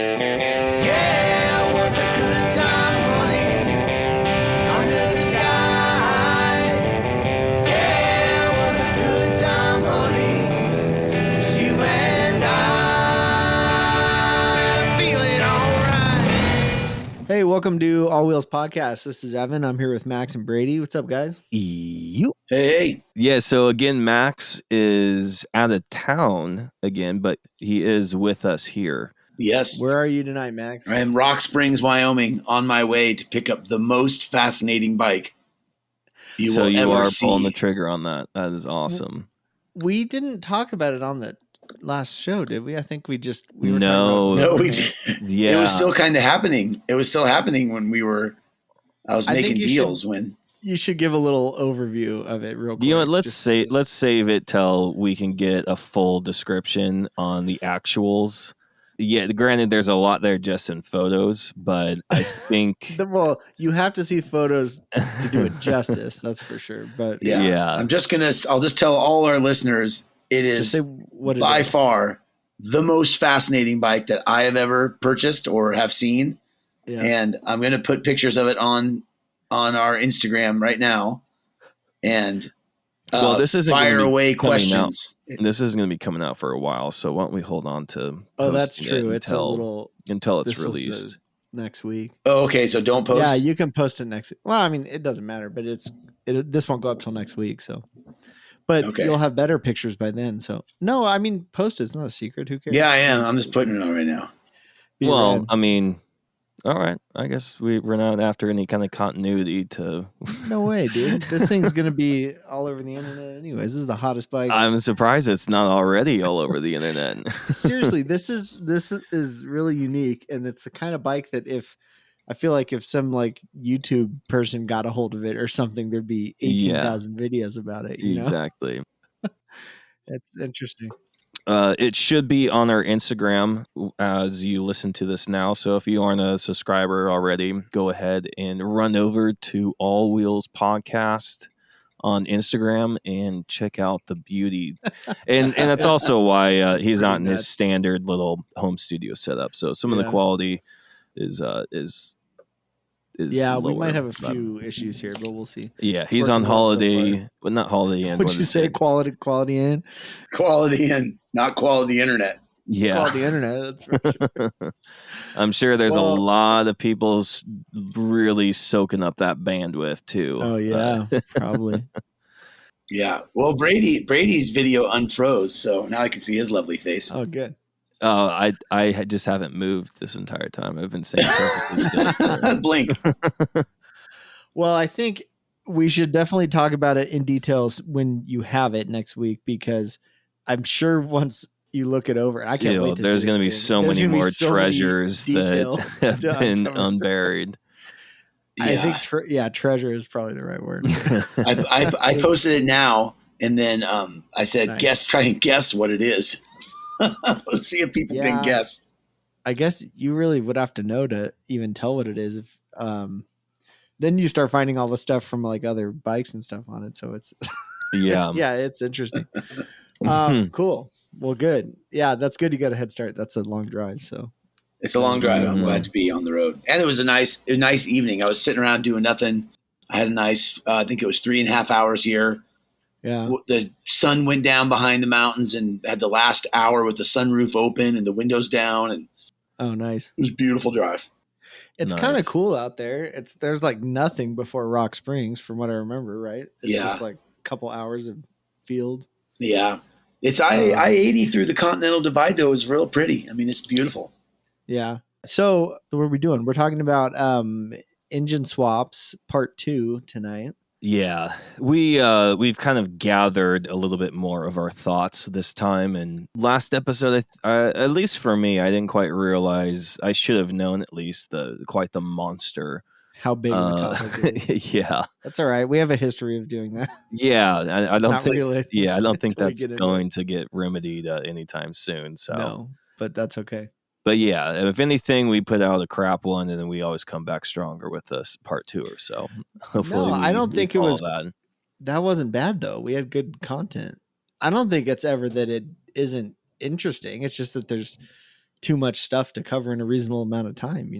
Yeah, it was a good time, honey, under the sky. Yeah, it was a good time, honey, just you and I. Feeling alright. Hey, welcome to All Wheels Podcast. This is Evan. I'm here with Max and Brady. What's up, guys? You. Hey. Yeah, so again, Max is out of town again, but he is with us here. Yes. Where are you tonight, Max? I am Rock Springs, Wyoming, on my way to pick up the most fascinating bike you will you ever are see. pulling the trigger on that. That is awesome. We didn't talk about it on the last show, did we? I think we were No. No, we did. Yeah. It was still kind of happening. It was still happening when I was I making think you deals should- when. You should give a little overview of it real quick. You know what? Let's save it till we can get a full description on the actuals. Yeah, granted, there's a lot there just in photos, but I think Well, you have to see photos to do it justice. That's for sure. But Yeah. I'll just tell all our listeners it just is say what it by is. far the most fascinating bike that I have ever purchased or have seen. Yeah. And I'm going to put pictures of it on our Instagram right now. And well, this isn't fire gonna be away coming questions. this isn't going to be coming out for a while. So why don't we hold on to? Oh, that's posting it true. It's a little until it's this was, released. next week. Oh, okay. So don't post. Yeah, you can post it next week. Well, I mean, it doesn't matter, but this won't go up till next week. So, but Okay. you'll have better pictures by then. So, no, I mean, post it's not a secret. Who cares? Yeah, I am. I'm just putting it on right now. Be Well, rad. I mean, all right. I guess we're not after any kind of continuity to. No way, dude. This thing's gonna be all over the internet, anyways. This is the hottest bike. I'm surprised it's not already all over the internet. Seriously, this is really unique, and it's the kind of bike that if some like YouTube person got a hold of it or something, there'd be 18,000 videos about it. You know? Exactly. It's interesting. It should be on our Instagram as you listen to this now. So if you aren't a subscriber already, go ahead and run over to All Wheels Podcast on Instagram and check out the beauty. And that's also why he's not in his standard little home studio setup. So some of the quality is yeah, we lower, might have a but- few issues here, but we'll see. Yeah, It's he's on working well so holiday, far. but not holiday in. Would you say quality in? Quality and not quality internet. Yeah. Quality internet, that's for sure. I'm sure there's Well- a lot of people really soaking up that bandwidth too. Oh yeah, probably. Yeah. Well, Brady's video unfroze, so now I can see his lovely face. Oh, good. I just haven't moved this entire time. I've been saying perfectly still. Blink. Well, I think we should definitely talk about it in details when you have it next week, because I'm sure once you look it over, I can't wait to there's see going to be this so thing. There's many gonna be more so many treasures detail that have to been uncover. unburied. I Yeah. think treasure is probably the right word. I posted it now, and then I said, Nice. try and guess what it is. Let's see if people Yeah. can guess. I guess you really would have to know to even tell what it is. If then you start finding all the stuff from like other bikes and stuff on it. So it's Yeah. yeah, it's interesting. Cool. Well, good. Yeah, that's good. You got a head start. That's a long drive. So It's a long drive. I'm Mhm. glad to be on the road. And it was a nice evening. I was sitting around doing nothing. I had a nice, I think it was 3.5 hours here. yeah, The sun went down behind the mountains and had the last hour with the sunroof open and the windows down. And oh, nice. it was a beautiful drive. It's Nice. kind of cool out there. There's like nothing before Rock Springs, from what I remember. Right? It's Yeah. just like a couple hours of field. Yeah. It's I-80 through the Continental Divide, though, is real pretty. I mean, it's beautiful. Yeah. So what are we doing? We're talking about engine swaps part 2 tonight. Yeah, we've kind of gathered a little bit more of our thoughts this time. And last episode, at least for me, I didn't quite realize. I should have known at least quite the monster. How big of a topic it is. Yeah, That's all right. We have a history of doing that. yeah. I don't Not think. really. Yeah, I don't think Until we that's get into going to get remedied anytime soon. So, No, but that's okay. but yeah, if anything, we put out a crap one, and then we always come back stronger with this part 2 or so. Hopefully, No, I don't think it follow was- that. That wasn't bad though. We had good content. I don't think it's ever that it isn't interesting. It's just that there's too much stuff to cover in a reasonable amount of time,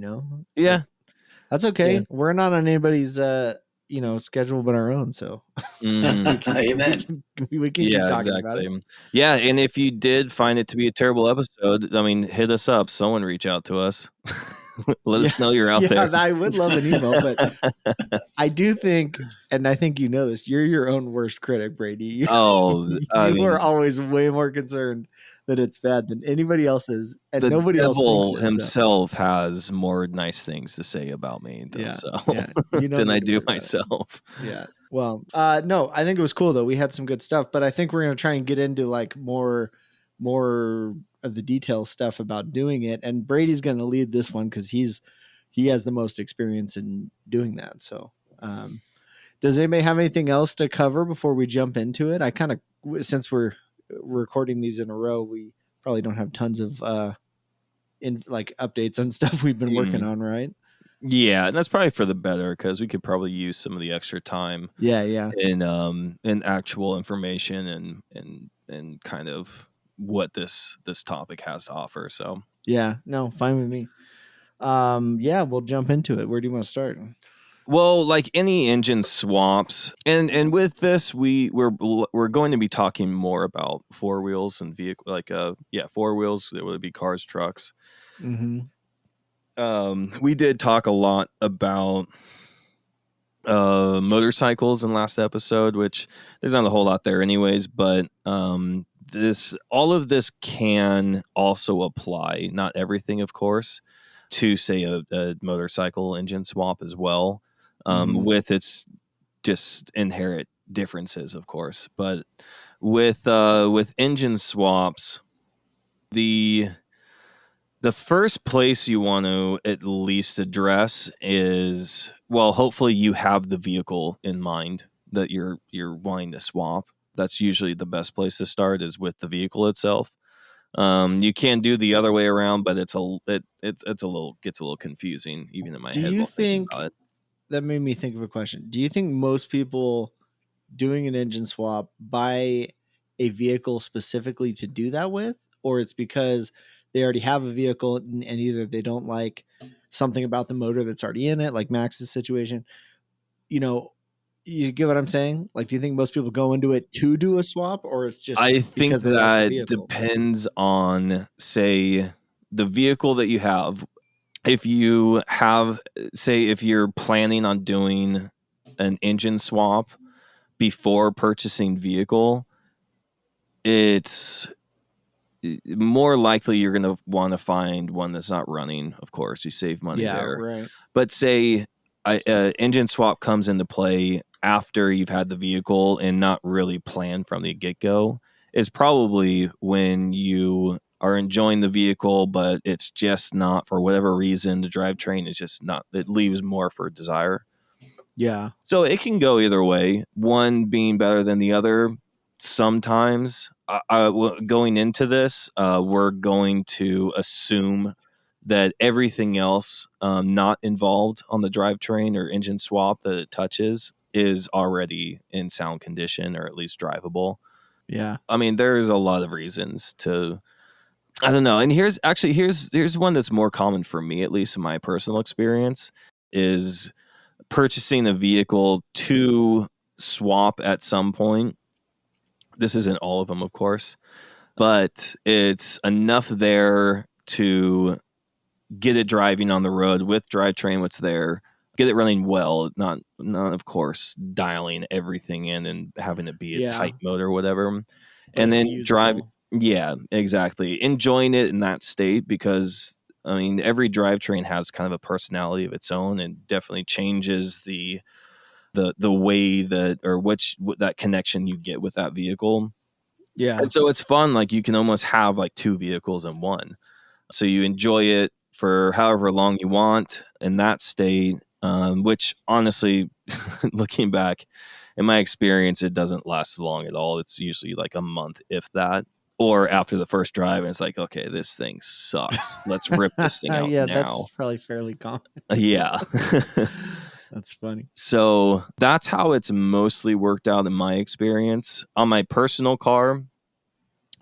Yeah. That's okay. Yeah. We're not on anybody's schedule but our own, so Mhm. Amen. we can keep Yeah, talking about it. exactly. Yeah, and if you did find it to be a terrible episode, I mean, hit us up. Someone reach out to us. Let us know you're out there. I would love an email, but I do think, and I think you know this, you're your own worst critic, Brady. Oh, I You are mean, always way more concerned that it's bad than anybody else is, and the nobody else thinks devil it. So. himself has more nice things to say about me, though, than I do myself. Yeah. Well, no, I think it was cool though. We had some good stuff, but I think we're gonna try and get into like more of the detail stuff about doing it. And Brady's gonna lead this one because he has the most experience in doing that. So, does anybody have anything else to cover before we jump into it? I kind of, since we're recording these in a row, we probably don't have tons of updates on stuff we've been working on, right? Yeah, and that's probably for the better because we could probably use some of the extra time. Yeah. In actual information and kind of what this topic has to offer. So yeah, no, fine with me. Yeah, we'll jump into it. Where do you want to start? Well, like any engine swaps, and with this, we're going to be talking more about four wheels and vehicle, four wheels. It would be cars, trucks. Mm-hmm. We did talk a lot about motorcycles in last episode, which there's not a whole lot there, anyways. But all of this can also apply, not everything, of course, to say a motorcycle engine swap as well. With its just inherent differences, of course. But with engine swaps, the first place you want to at least address is, well, hopefully you have the vehicle in mind that you're wanting to swap. That's usually the best place to start, is with the vehicle itself. You can do the other way around, but it's a little confusing even in my head. Do you think about it. That made me think of a question? Do you think most people doing an engine swap buy a vehicle specifically to do that with, or it's because they already have a vehicle and either they don't like something about the motor that's already in it, like Max's situation? You get what I'm saying? Like, do you think most people go into it to do a swap, or it's just I think because they like the that vehicle? depends on, say, the vehicle that you have. If you have, say, if you're planning on doing an engine swap before purchasing vehicle, it's more likely you're going to want to find one that's not running. Of course, you save money there. Right. But say engine swap comes into play after you've had the vehicle and not really planned from the get-go, is probably when you are enjoying the vehicle, but it's just not, for whatever reason, the drivetrain is just not, it leaves more for desire. Yeah. So it can go either way, one being better than the other. Sometimes going into this, we're going to assume that everything else not involved on the drivetrain or engine swap that it touches is already in sound condition, or at least drivable. Yeah. I mean, there's a lot of reasons to, I don't know. And here's one that's more common for me, at least in my personal experience, is purchasing a vehicle to swap at some point. This isn't all of them, of course, but it's enough there to get it driving on the road with drivetrain, what's there, get it running well, not of course dialing everything in and having it be a tight motor or whatever, and then drive. Yeah, exactly. Enjoying it in that state, because I mean, every drivetrain has kind of a personality of its own and definitely changes the way that, or that connection you get with that vehicle. Yeah. And so it's fun. Like, you can almost have like two vehicles in one. So you enjoy it for however long you want in that state, which honestly, looking back, in my experience, it doesn't last long at all. It's usually like a month, if that, or after the first drive, and it's like, okay, this thing sucks. Let's rip this thing out now. That's probably fairly common. Yeah. That's funny. So that's how it's mostly worked out in my experience. On my personal car,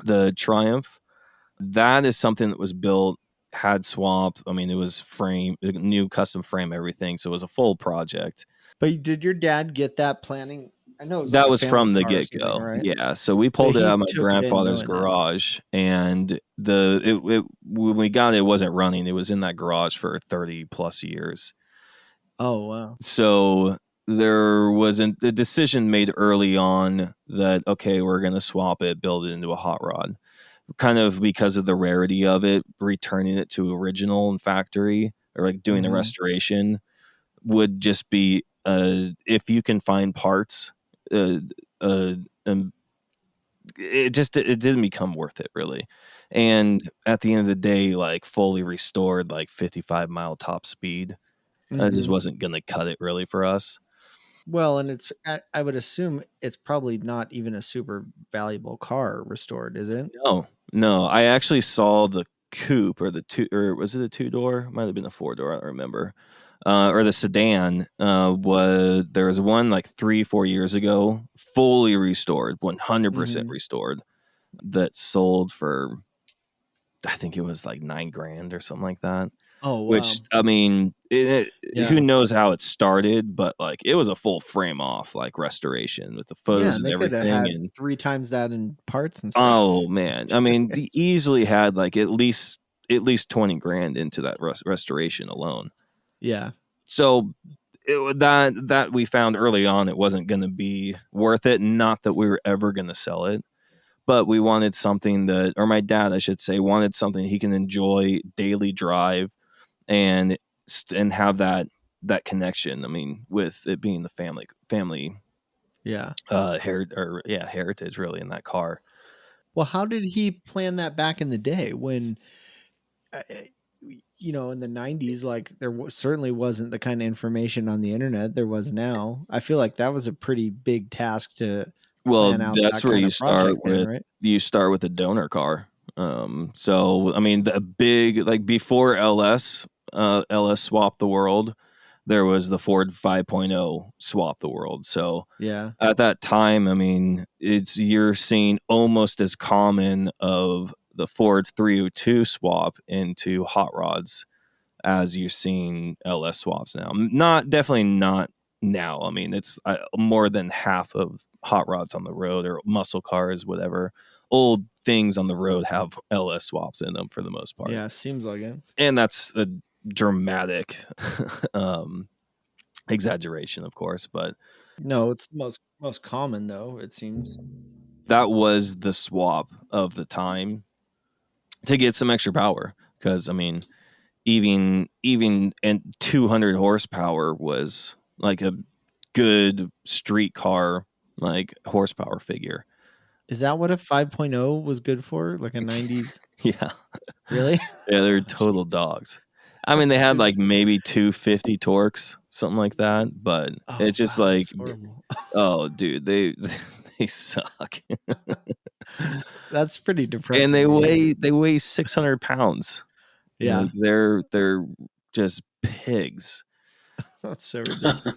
the Triumph, that is something that was built had swapped. I mean, it was new custom frame, everything. So it was a full project. But did your dad get that planning? I know it was like That a was family from the car or get something, go. right? Yeah. So we But pulled it out he of my took it in grandfather's knowing that. garage, and when we got it, it wasn't running. It was in that garage for 30 plus years. Oh, wow. So there wasn't a decision made early on that, okay, we're going to swap it, build it into a hot rod, kind of because of the rarity of it. Returning it to original and factory, or like doing a restoration, would just be if you can find parts, it didn't become worth it, really. And at the end of the day, like fully restored, like 55-mile top speed, just wasn't going to cut it really for us. Well, and it's I would assume it's probably not even a super valuable car restored, is it? No. I actually saw the coupe, or or was it a 2-door? Might have been a 4-door. I don't remember. Or the sedan. There was one like 3-4 years ago, fully restored, 100% restored, that sold for, I think it was like $9,000 or something like that. Oh, wow. Which, I mean, who knows how it started, but like it was a full frame off, like restoration with the photos and they could have everything. had And 3 times that in parts and stuff. oh man, I mean, they easily had like at least $20,000 into that restoration alone. Yeah. So that we found early on, it wasn't going to be worth it. Not that we were ever going to sell it, but we wanted something that, or my dad, I should say, wanted something he can enjoy daily drive and have that connection. I mean, with it being the family heritage really in that car. Well, how did he plan that back in the day when, in the 90s, like there certainly wasn't the kind of information on the internet there was now. I feel like that was a pretty big task to plan out that's that where kind you of start project with, then, right? you start with a donor car. So I mean, the big, like before LS swapped the world, there was the Ford 5.0 swap the world. So Yeah. at that time, I mean, you're seeing almost as common of the Ford 302 swap into hot rods as you're seeing LS swaps now. Definitely not now. I mean, it's more than half of hot rods on the road, or muscle cars, whatever, old things on the road, have LS swaps in them for the most part. Yeah, seems like it. And that's a dramatic exaggeration, of course, but no, it's the most common though, it seems. That was the swap of the time to get some extra power, because I mean, even and 200 horsepower was like a good street car like horsepower figure. Is that what a 5.0 was good for? Like a 90s? Yeah. Really? Yeah, they're total dogs. I mean, they had like maybe 250 torques, something like that, but it's just like, oh, dude, they suck. That's pretty depressing. And they weigh 600 pounds. Yeah. Like, they're just pigs. That's so ridiculous.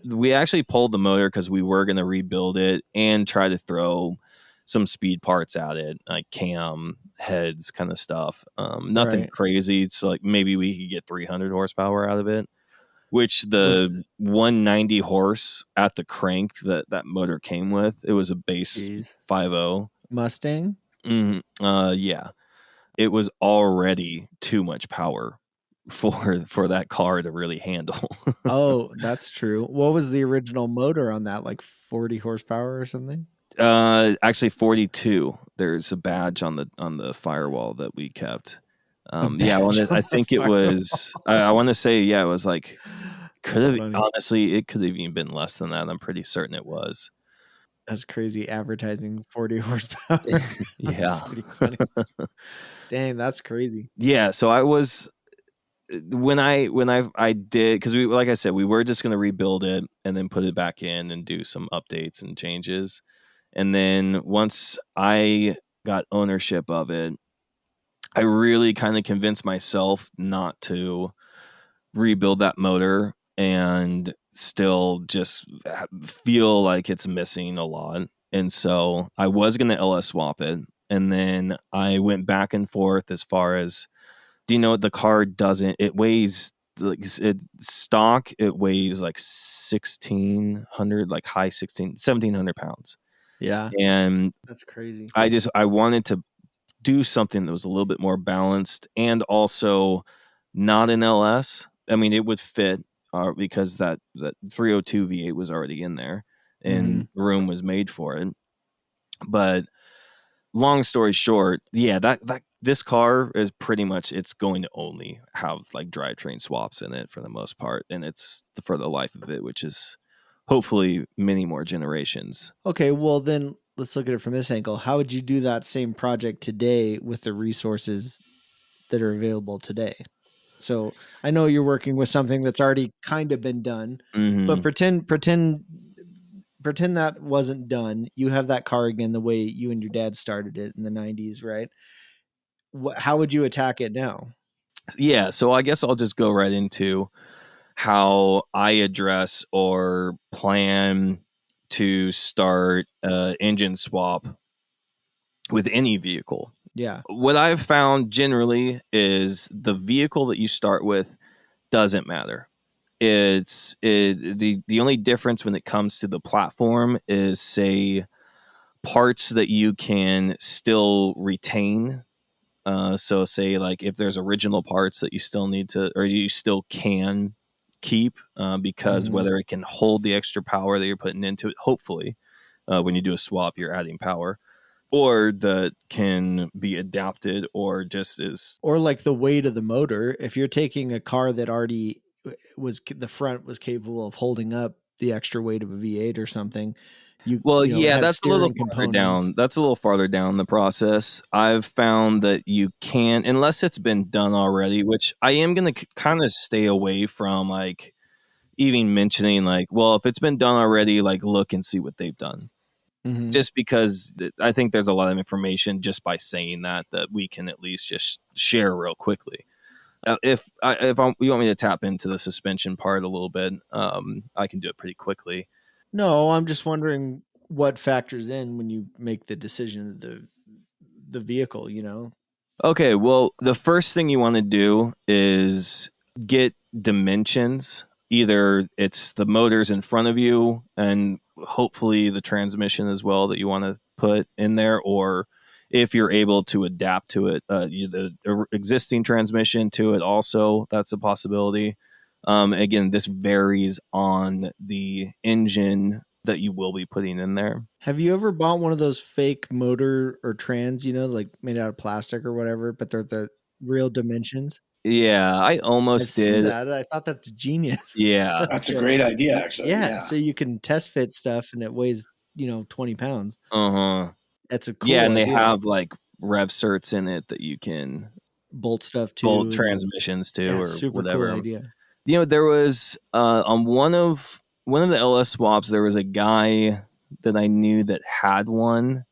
We actually pulled the motor because we were going to rebuild it and try to throw some speed parts at it, like cam heads kind of stuff. Nothing crazy. So like maybe we could get 300 horsepower out of it, which the 190 horse at the crank that motor came with, it was a base 5.0 Mustang. Yeah, it was already too much power for that car to really handle. Oh, that's true. What was the original motor on that? Like 40 horsepower or something? Actually 42. There's a badge on the firewall that we kept. I think it was, I want to say, yeah, it was like, honestly, it could have even been less than that. I'm pretty certain it was. That's crazy, advertising 40 horsepower. Yeah. Pretty funny. Dang, that's crazy. Yeah, so I was, when I did, because we, like I said, we were just going to rebuild it and then put it back in and do some updates and changes. And then once I got ownership of it, I really kind of convinced myself not to rebuild that motor and still just feel like it's missing a lot. And so I was going to LS swap it. And then I went back and forth as far as, Do you know what the car doesn't? It weighs like stock. It weighs like 1,600, like high 1,700 pounds. Yeah, And that's crazy. I wanted to do something that was a little bit more balanced and also not an LS. I mean, it would fit because that 302 V8 was already in there and room was made for it. But long story short, yeah, that this car is pretty much, it's going to only have like drivetrain swaps in it for the most part, and it's for the life of it, which is hopefully many more generations. Okay, well then let's look at it from this angle. How would you do that same project today with the resources that are available today? So I know you're working with something that's already kind of been done, but pretend that wasn't done. You have that car again the way you and your dad started it in the 90s, right? How would you attack it now? Yeah, so I guess I'll just go right into how I address or plan to start an engine swap with any vehicle. Yeah. What I've found generally is the vehicle that you start with doesn't matter. The only difference when it comes to the platform is, say, parts that you can still retain. So say like if there's original parts that you still need to, or you still can keep, because whether it can hold the extra power that you're putting into it, hopefully, when you do a swap, you're adding power, or that can be adapted, or just is, or like the weight of the motor. If you're taking a car that already the front was capable of holding up the extra weight of a V8 or something, that's a little farther down. That's a little farther down the process. I've found that you can, unless it's been done already, which I am going to kind of stay away from, like even mentioning, like, well, if it's been done already, like look and see what they've done. Just because I think there's a lot of information just by saying that we can at least just share real quickly. If you want me to tap into the suspension part a little bit, I can do it pretty quickly. No, I'm just wondering what factors in when you make the decision of the vehicle, Okay, well, the first thing you want to do is get dimensions. Either it's the motors in front of you and hopefully the transmission as well that you want to put in there, or if you're able to adapt to it, the existing transmission to it also, that's a possibility. Again, this varies on the engine that you will be putting in there. Have you ever bought one of those fake motor or trans, like made out of plastic or whatever, but they're the real dimensions? Yeah, I almost I've did. seen that. I thought that's genius. Yeah. That's a great idea, actually. Yeah, so you can test fit stuff and it weighs, 20 pounds. That's a cool Yeah, and idea. they have like rev certs in it that you can bolt stuff to, bolt transmissions to, or super whatever. cool idea. There was on one of the LS swaps, there was a guy that I knew that had one,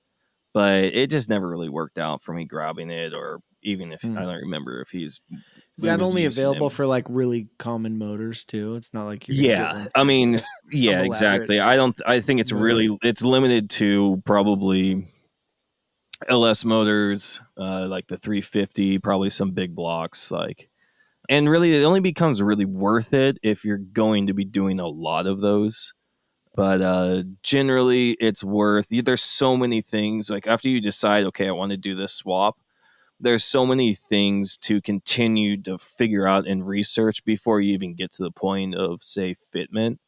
but it just never really worked out for me grabbing it, or even if I don't remember if he's. Is that only available for like really common motors too? It's not like you're gonna get one I mean, yeah, exactly. I think it's it's limited to probably LS motors, like the 350, probably some big blocks, like, and really it only becomes really worth it if you're going to be doing a lot of those. But generally it's worth, there's so many things, like after you decide, okay, I want to do this swap, there's so many things to continue to figure out and research before you even get to the point of, say, fitment,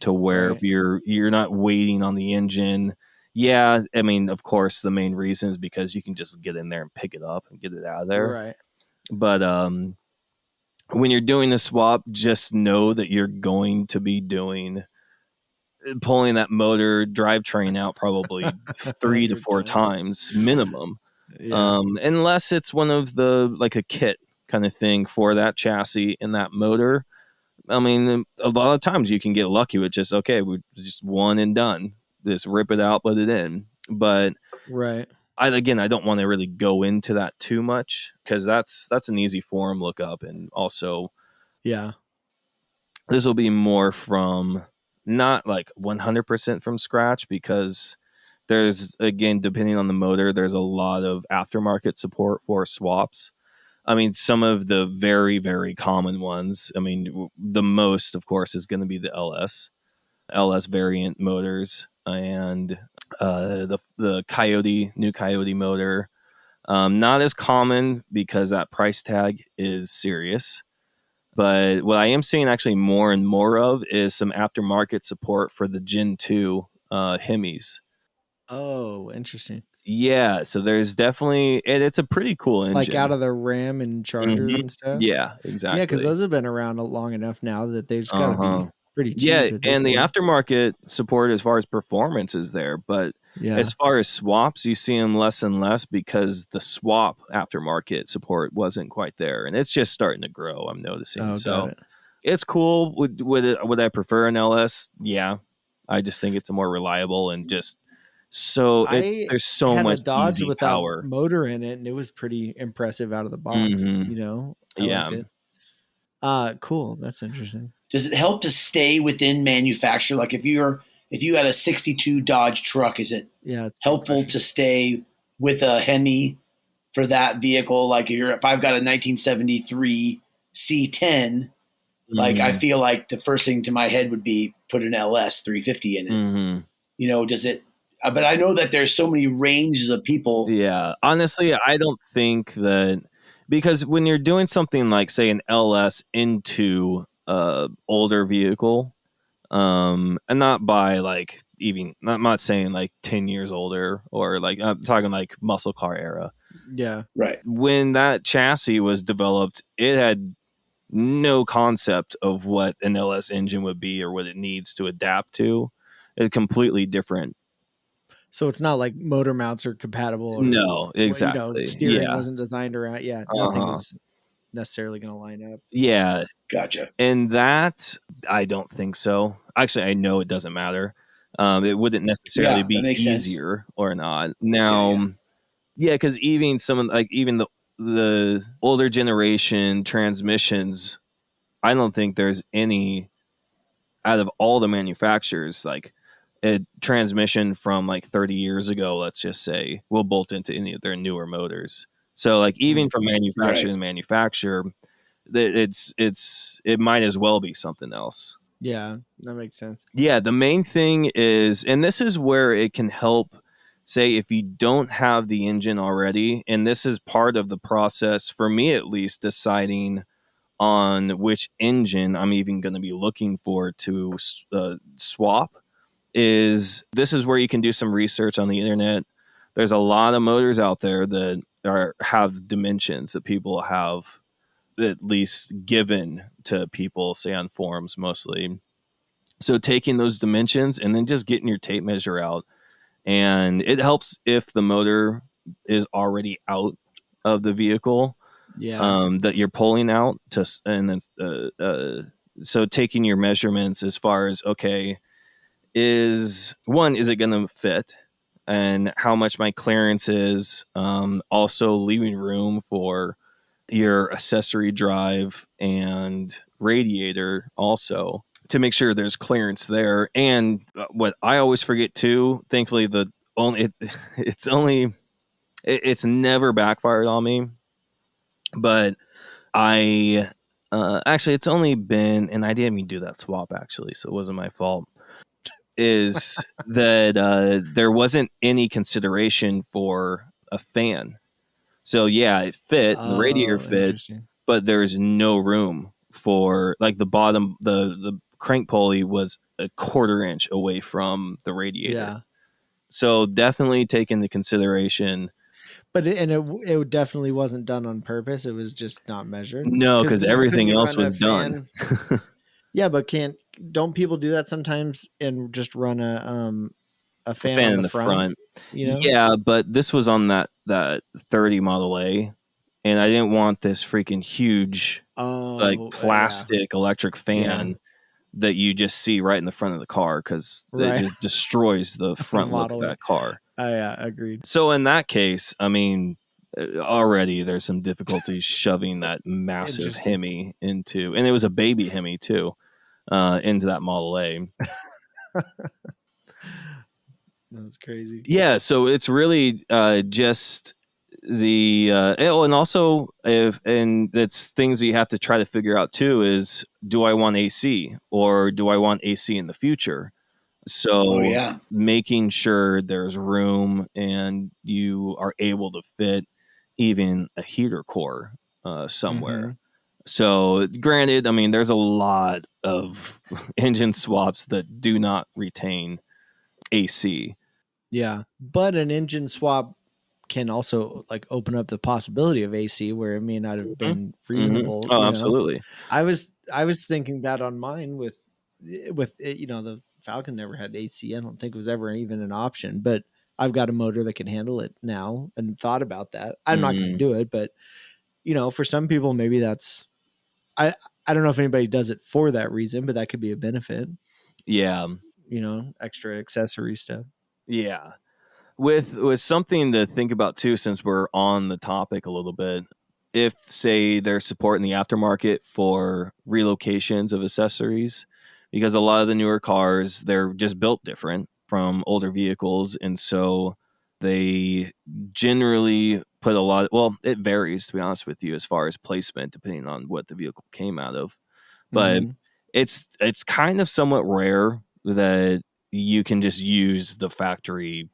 to where if you're not waiting on the engine. Yeah, I mean, of course, the main reason is because you can just get in there and pick it up and get it out of there. Right. But when you're doing the swap, just know that you're going to be pulling that motor drivetrain out probably 3 to 4 times minimum. Yeah. Unless it's one of the, like a kit kind of thing for that chassis and that motor. I mean, a lot of times you can get lucky with just, okay, we just one and done. Just rip it out, put it in. But right. I don't want to really go into that too much, because that's an easy forum look up. And also, yeah, this will be more from not like 100% from scratch, because there's, again, depending on the motor, there's a lot of aftermarket support for swaps. I mean, some of the very, very common ones. I mean, the most, of course, is going to be the LS variant motors, and the new Coyote motor. Not as common because that price tag is serious. But what I am seeing actually more and more of is some aftermarket support for the Gen 2 Hemis. Oh, interesting. Yeah, so there's definitely, it's a pretty cool engine. Like out of the Ram and Charger and stuff? Yeah, exactly. Yeah, because those have been around long enough now that they've got to be pretty cheap. Yeah, at this and the point. aftermarket support as far as performance is there, but as far as swaps, you see them less and less because the swap aftermarket support wasn't quite there, and it's just starting to grow. I'm noticing, so it's cool. Would I prefer an LS? Yeah, I just think it's more reliable and just there's so had much a Dodge easy without power motor in it, and it was pretty impressive out of the box. I liked it. Cool. That's interesting. Does it help to stay within manufacturer? Like if you had a 62 Dodge truck, is it helpful to stay with a Hemi for that vehicle? Like if I've got a 1973 C10, like I feel like the first thing to my head would be put an LS 350 in it. Does it? But I know that there's so many ranges of people. Yeah, honestly, I don't think that, because when you're doing something like, say, an LS into a older vehicle, and not by like even, I'm not saying like 10 years older, or like I'm talking like muscle car era. Yeah, right. When that chassis was developed, it had no concept of what an LS engine would be or what it needs to adapt to. It's completely different. So it's not like motor mounts are compatible. Or, no, exactly. Steering wasn't designed around. Yeah, nothing is necessarily going to line up. Yeah. Gotcha. And that, I don't think so. Actually, I know it doesn't matter. It wouldn't necessarily be easier or not. Now, because even even the older generation transmissions, I don't think there's any out of all the manufacturers, like a transmission from like 30 years ago, let's just say, will bolt into any of their newer motors. So like even from manufacturer to manufacturer, it might as well be something else. Yeah, that makes sense. Yeah, the main thing is, and this is where it can help, say, if you don't have the engine already, and this is part of the process, for me at least, deciding on which engine I'm even going to be looking for to swap, this is where you can do some research on the internet. There's a lot of motors out there that have dimensions that people have at least given to people, say on forums mostly. So taking those dimensions and then just getting your tape measure out, and it helps if the motor is already out of the vehicle, that you're pulling out to, and then so taking your measurements as far as, okay, is it going to fit, and how much my clearance is, also leaving room for your accessory drive and radiator also, to make sure there's clearance there. And what I always forget too, thankfully, it's never backfired on me, but actually it's only been, and I didn't even do that swap actually, so it wasn't my fault, is that there wasn't any consideration for a fan. So yeah, it fit, the radiator fit, but there's no room for, like, the bottom, the crank pulley was a 1/4 inch away from the radiator. Yeah. So definitely take into consideration. But it definitely wasn't done on purpose. It was just not measured. No, because everything else was done. Yeah, but don't people do that sometimes and just run a fan in the front? Yeah, but this was on that 30 Model A, and I didn't want this freaking huge plastic electric fan that you just see right in the front of the car, because it just destroys the front look of that car. Yeah, agreed. So in that case, I mean, already there's some difficulty shoving that massive Hemi into, and it was a baby Hemi too, into that Model A. That's crazy. Yeah, so it's really just and also and that's things that you have to try to figure out too is, do I want AC or do I want AC in the future? So making sure there's room and you are able to fit even a heater core somewhere. Mm-hmm. So granted, I mean, there's a lot of engine swaps that do not retain AC. Yeah, but an engine swap can also like open up the possibility of AC where it may not have been reasonable. Mm-hmm. Oh, absolutely. I was thinking that on mine with the Falcon never had AC. I don't think it was ever even an option, but I've got a motor that can handle it now and thought about that. I'm not going to do it, but for some people, maybe that's, I don't know if anybody does it for that reason, but that could be a benefit. Yeah. Extra accessory stuff. Yeah. With something to think about too, since we're on the topic a little bit, if say there's support in the aftermarket for relocations of accessories, because a lot of the newer cars, they're just built different from older vehicles, and so they generally put a lot. Well, it varies, to be honest with you, as far as placement, depending on what the vehicle came out of. But it's kind of somewhat rare that you can just use the factory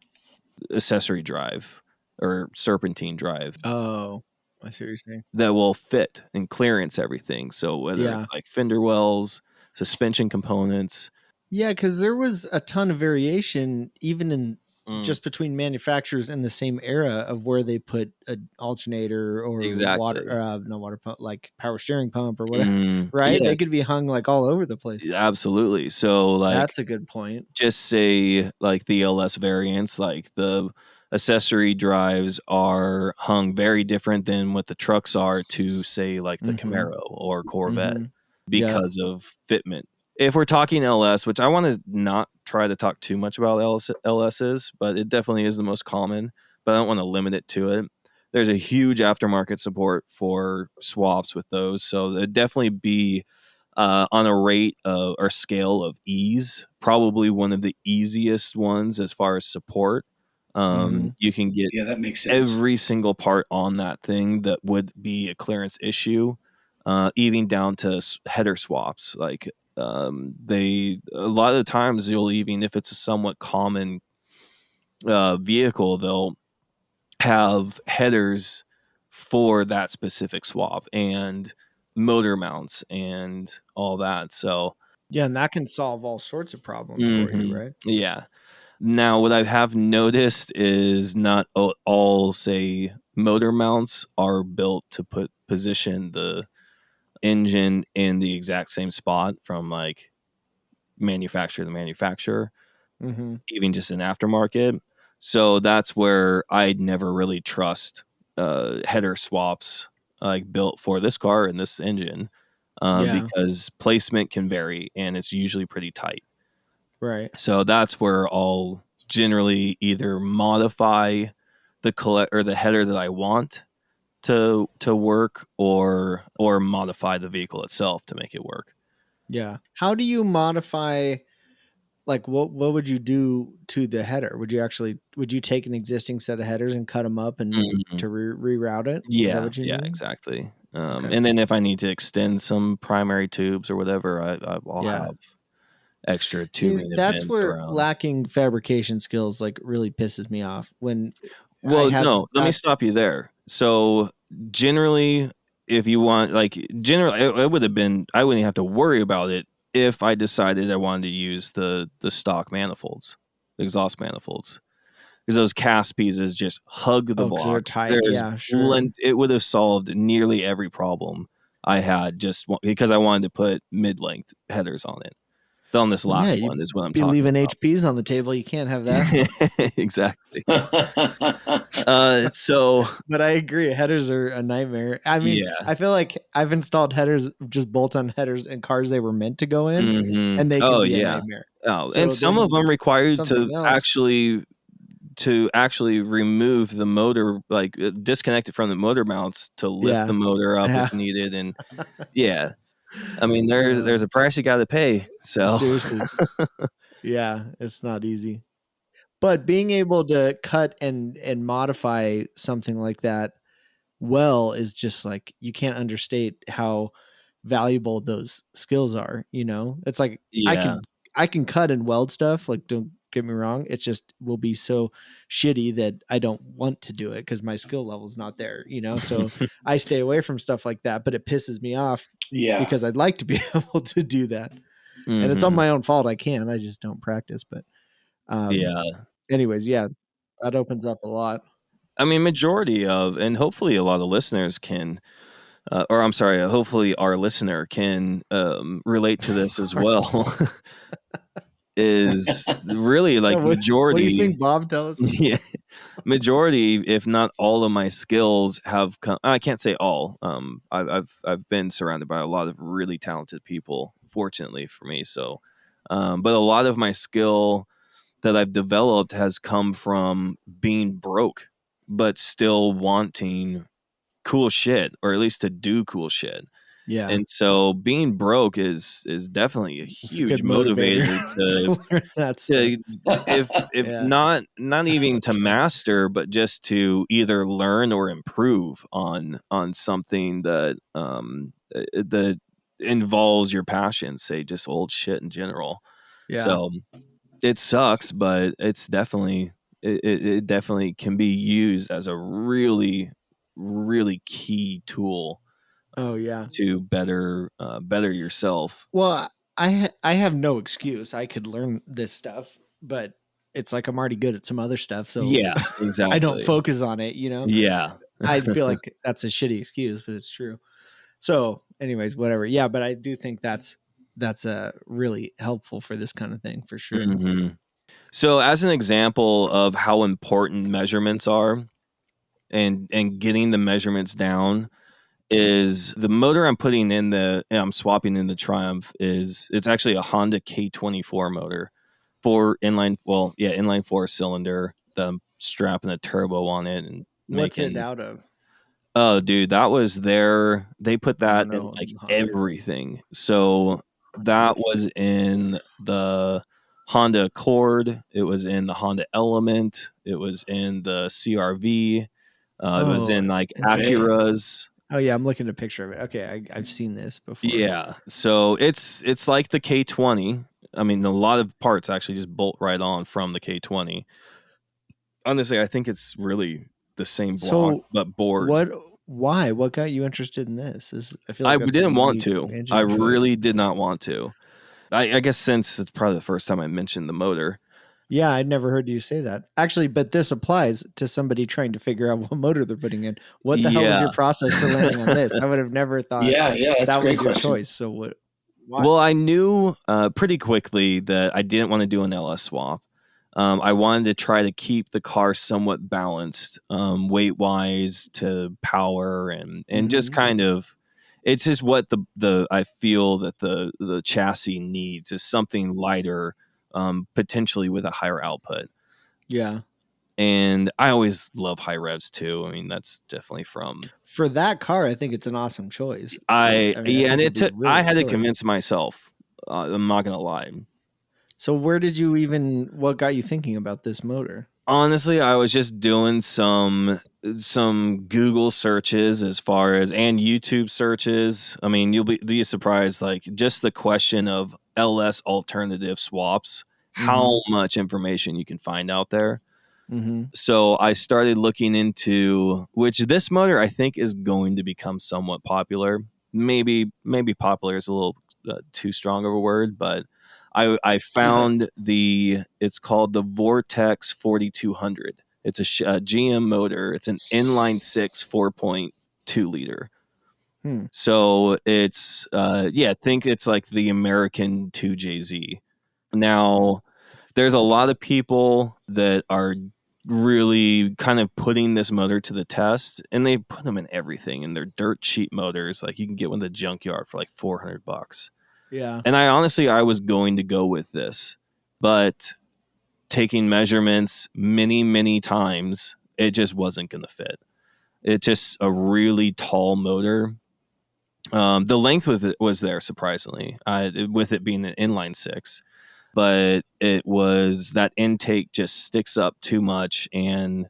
accessory drive or serpentine drive. Oh, I see what you're saying. That will fit and clearance everything. So whether it's like fender wells, suspension components. Yeah, because there was a ton of variation even in just between manufacturers in the same era of where they put an alternator or water pump, like power steering pump or whatever, right? Yes. They could be hung like all over the place. Absolutely. So like, that's a good point. Just say like the LS variants, like the accessory drives are hung very different than what the trucks are to say like the Camaro or Corvette because of fitment. If we're talking LS, which I want to not try to talk too much about LSs, but it definitely is the most common, but I don't want to limit it to it. There's a huge aftermarket support for swaps with those. So there'd definitely be on a rate or scale of ease, probably one of the easiest ones as far as support. You can get that makes sense. Every single part on that thing that would be a clearance issue, even down to header swaps. Like a lot of the times you'll, even if it's a somewhat common vehicle, they'll have headers for that specific swap and motor mounts and all that. So and that can solve all sorts of problems for you, right? Yeah. Now, what I have noticed is not all say motor mounts are built to position the engine in the exact same spot from like manufacturer to manufacturer, even just an aftermarket. So that's where I'd never really trust header swaps like built for this car and this engine because placement can vary and it's usually pretty tight. Right. So that's where I'll generally either modify the header that I want to work or modify the vehicle itself to make it work. Yeah. How do you modify, like what would you do to the header? Would you take an existing set of headers and cut them up and to reroute it? Yeah. Is that what you mean? Exactly. And then if I need to extend some primary tubes or whatever, I'll have extra tubing. That's where lacking fabrication skills like really pisses me off. When let me stop you there. So generally, if you want, like generally, it would have been, I wouldn't have to worry about it if I decided I wanted to use the stock manifolds, the exhaust manifolds, because those cast pieces just hug the block. They're tight. Sure. It would have solved nearly every problem I had just because I wanted to put mid-length headers on it. On this last one is what I'm talking about. Leaving HPs on the table. You can't have that. Exactly. But I agree. Headers are a nightmare. I mean, I feel like I've installed headers, just bolt-on headers in cars they were meant to go in, and they can be a nightmare. Oh, so and some of them require you to actually remove the motor, like disconnect it from the motor mounts to lift the motor up if needed, and I mean, there's a price you got to pay. So seriously, it's not easy. But being able to cut and modify something like that well is just like, you can't understate how valuable those skills are. It's like Yeah. I can cut and weld stuff, like, don't get me wrong, it just will be so shitty that I don't want to do it because my skill level's not there. So I stay away from stuff like that, but it pisses me off because I'd like to be able to do that. And it's on my own fault. I just don't practice. But yeah. anyways, yeah, that opens up a lot. I mean, majority of, and hopefully a lot of listeners can, or I'm sorry, hopefully our listener can relate to this as well. Is really like majority. What do you think, Bob? Tell us. Yeah, majority, if not all of my skills have come. I can't say all. I've been surrounded by a lot of really talented people, fortunately for me. So, but a lot of my skill that I've developed has come from being broke, but still wanting cool shit, or at least to do cool shit. Yeah. And so being broke is definitely a huge motivator to learn that stuff. if not even to master, but just to either learn or improve on something that that involves your passion, say just old shit in general. Yeah. So it sucks, but it's definitely it definitely can be used as a really, really key tool. Oh yeah. To better yourself. Well, I have no excuse. I could learn this stuff, but it's like I'm already good at some other stuff, so yeah, exactly. I don't focus on it. Yeah, I feel like that's a shitty excuse, but it's true. So, anyways, whatever. Yeah, but I do think that's really helpful for this kind of thing, for sure. Mm-hmm. So, as an example of how important measurements are, and getting the measurements down, is the motor I'm putting in I'm swapping in the Triumph it's actually a Honda K24 motor, inline 4-cylinder. I'm strapping a turbo on it and what's it out of? Oh, dude, that was they put that in like everything. So that was in the Honda Accord. It was in the Honda Element. It was in the CRV. It was in like Acuras. Oh yeah, I'm looking at a picture of it. Okay, I've seen this before. Yeah, so it's like the K20. I mean, a lot of parts actually just bolt right on from the K20. Honestly, I think it's really the same block, but bored. Why? What got you interested in this? I feel like I didn't want to. I really did not want to. I guess since it's probably the first time I mentioned the motor. Yeah, I'd never heard you say that. Actually, but this applies to somebody trying to figure out what motor they're putting in. What the hell is your process for landing on this? I would have never thought that was your choice. So what? Why? Well, I knew pretty quickly that I didn't want to do an LS swap. I wanted to try to keep the car somewhat balanced, weight-wise to power, and just kind of, it's just what the I feel that the chassis needs is something lighter. Potentially with a higher output. Yeah. And I always love high revs too. I mean, that's definitely for that car. I think it's an awesome choice. I had to convince myself. I'm not going to lie. So what got you thinking about this motor? Honestly, I was just doing some Google searches and YouTube searches. I mean, you'll be surprised, like just the question of LS alternative swaps, how much information you can find out there. Mm-hmm. So I started looking into which this motor I think is going to become somewhat popular. Maybe popular is a little too strong of a word, but I found it's called the Vortex 4200. It's a GM motor. It's an inline 6 4.2 liter. So it's think it's like the American 2JZ. Now, there's a lot of people that are really kind of putting this motor to the test, and they put them in everything, and they're dirt cheap motors. Like you can get one in the junkyard for like $400. Yeah. And I was going to go with this, but taking measurements many times, it just wasn't going to fit. It's just a really tall motor. The length with it was there, surprisingly, with it being an inline 6. but it was that intake just sticks up too much. And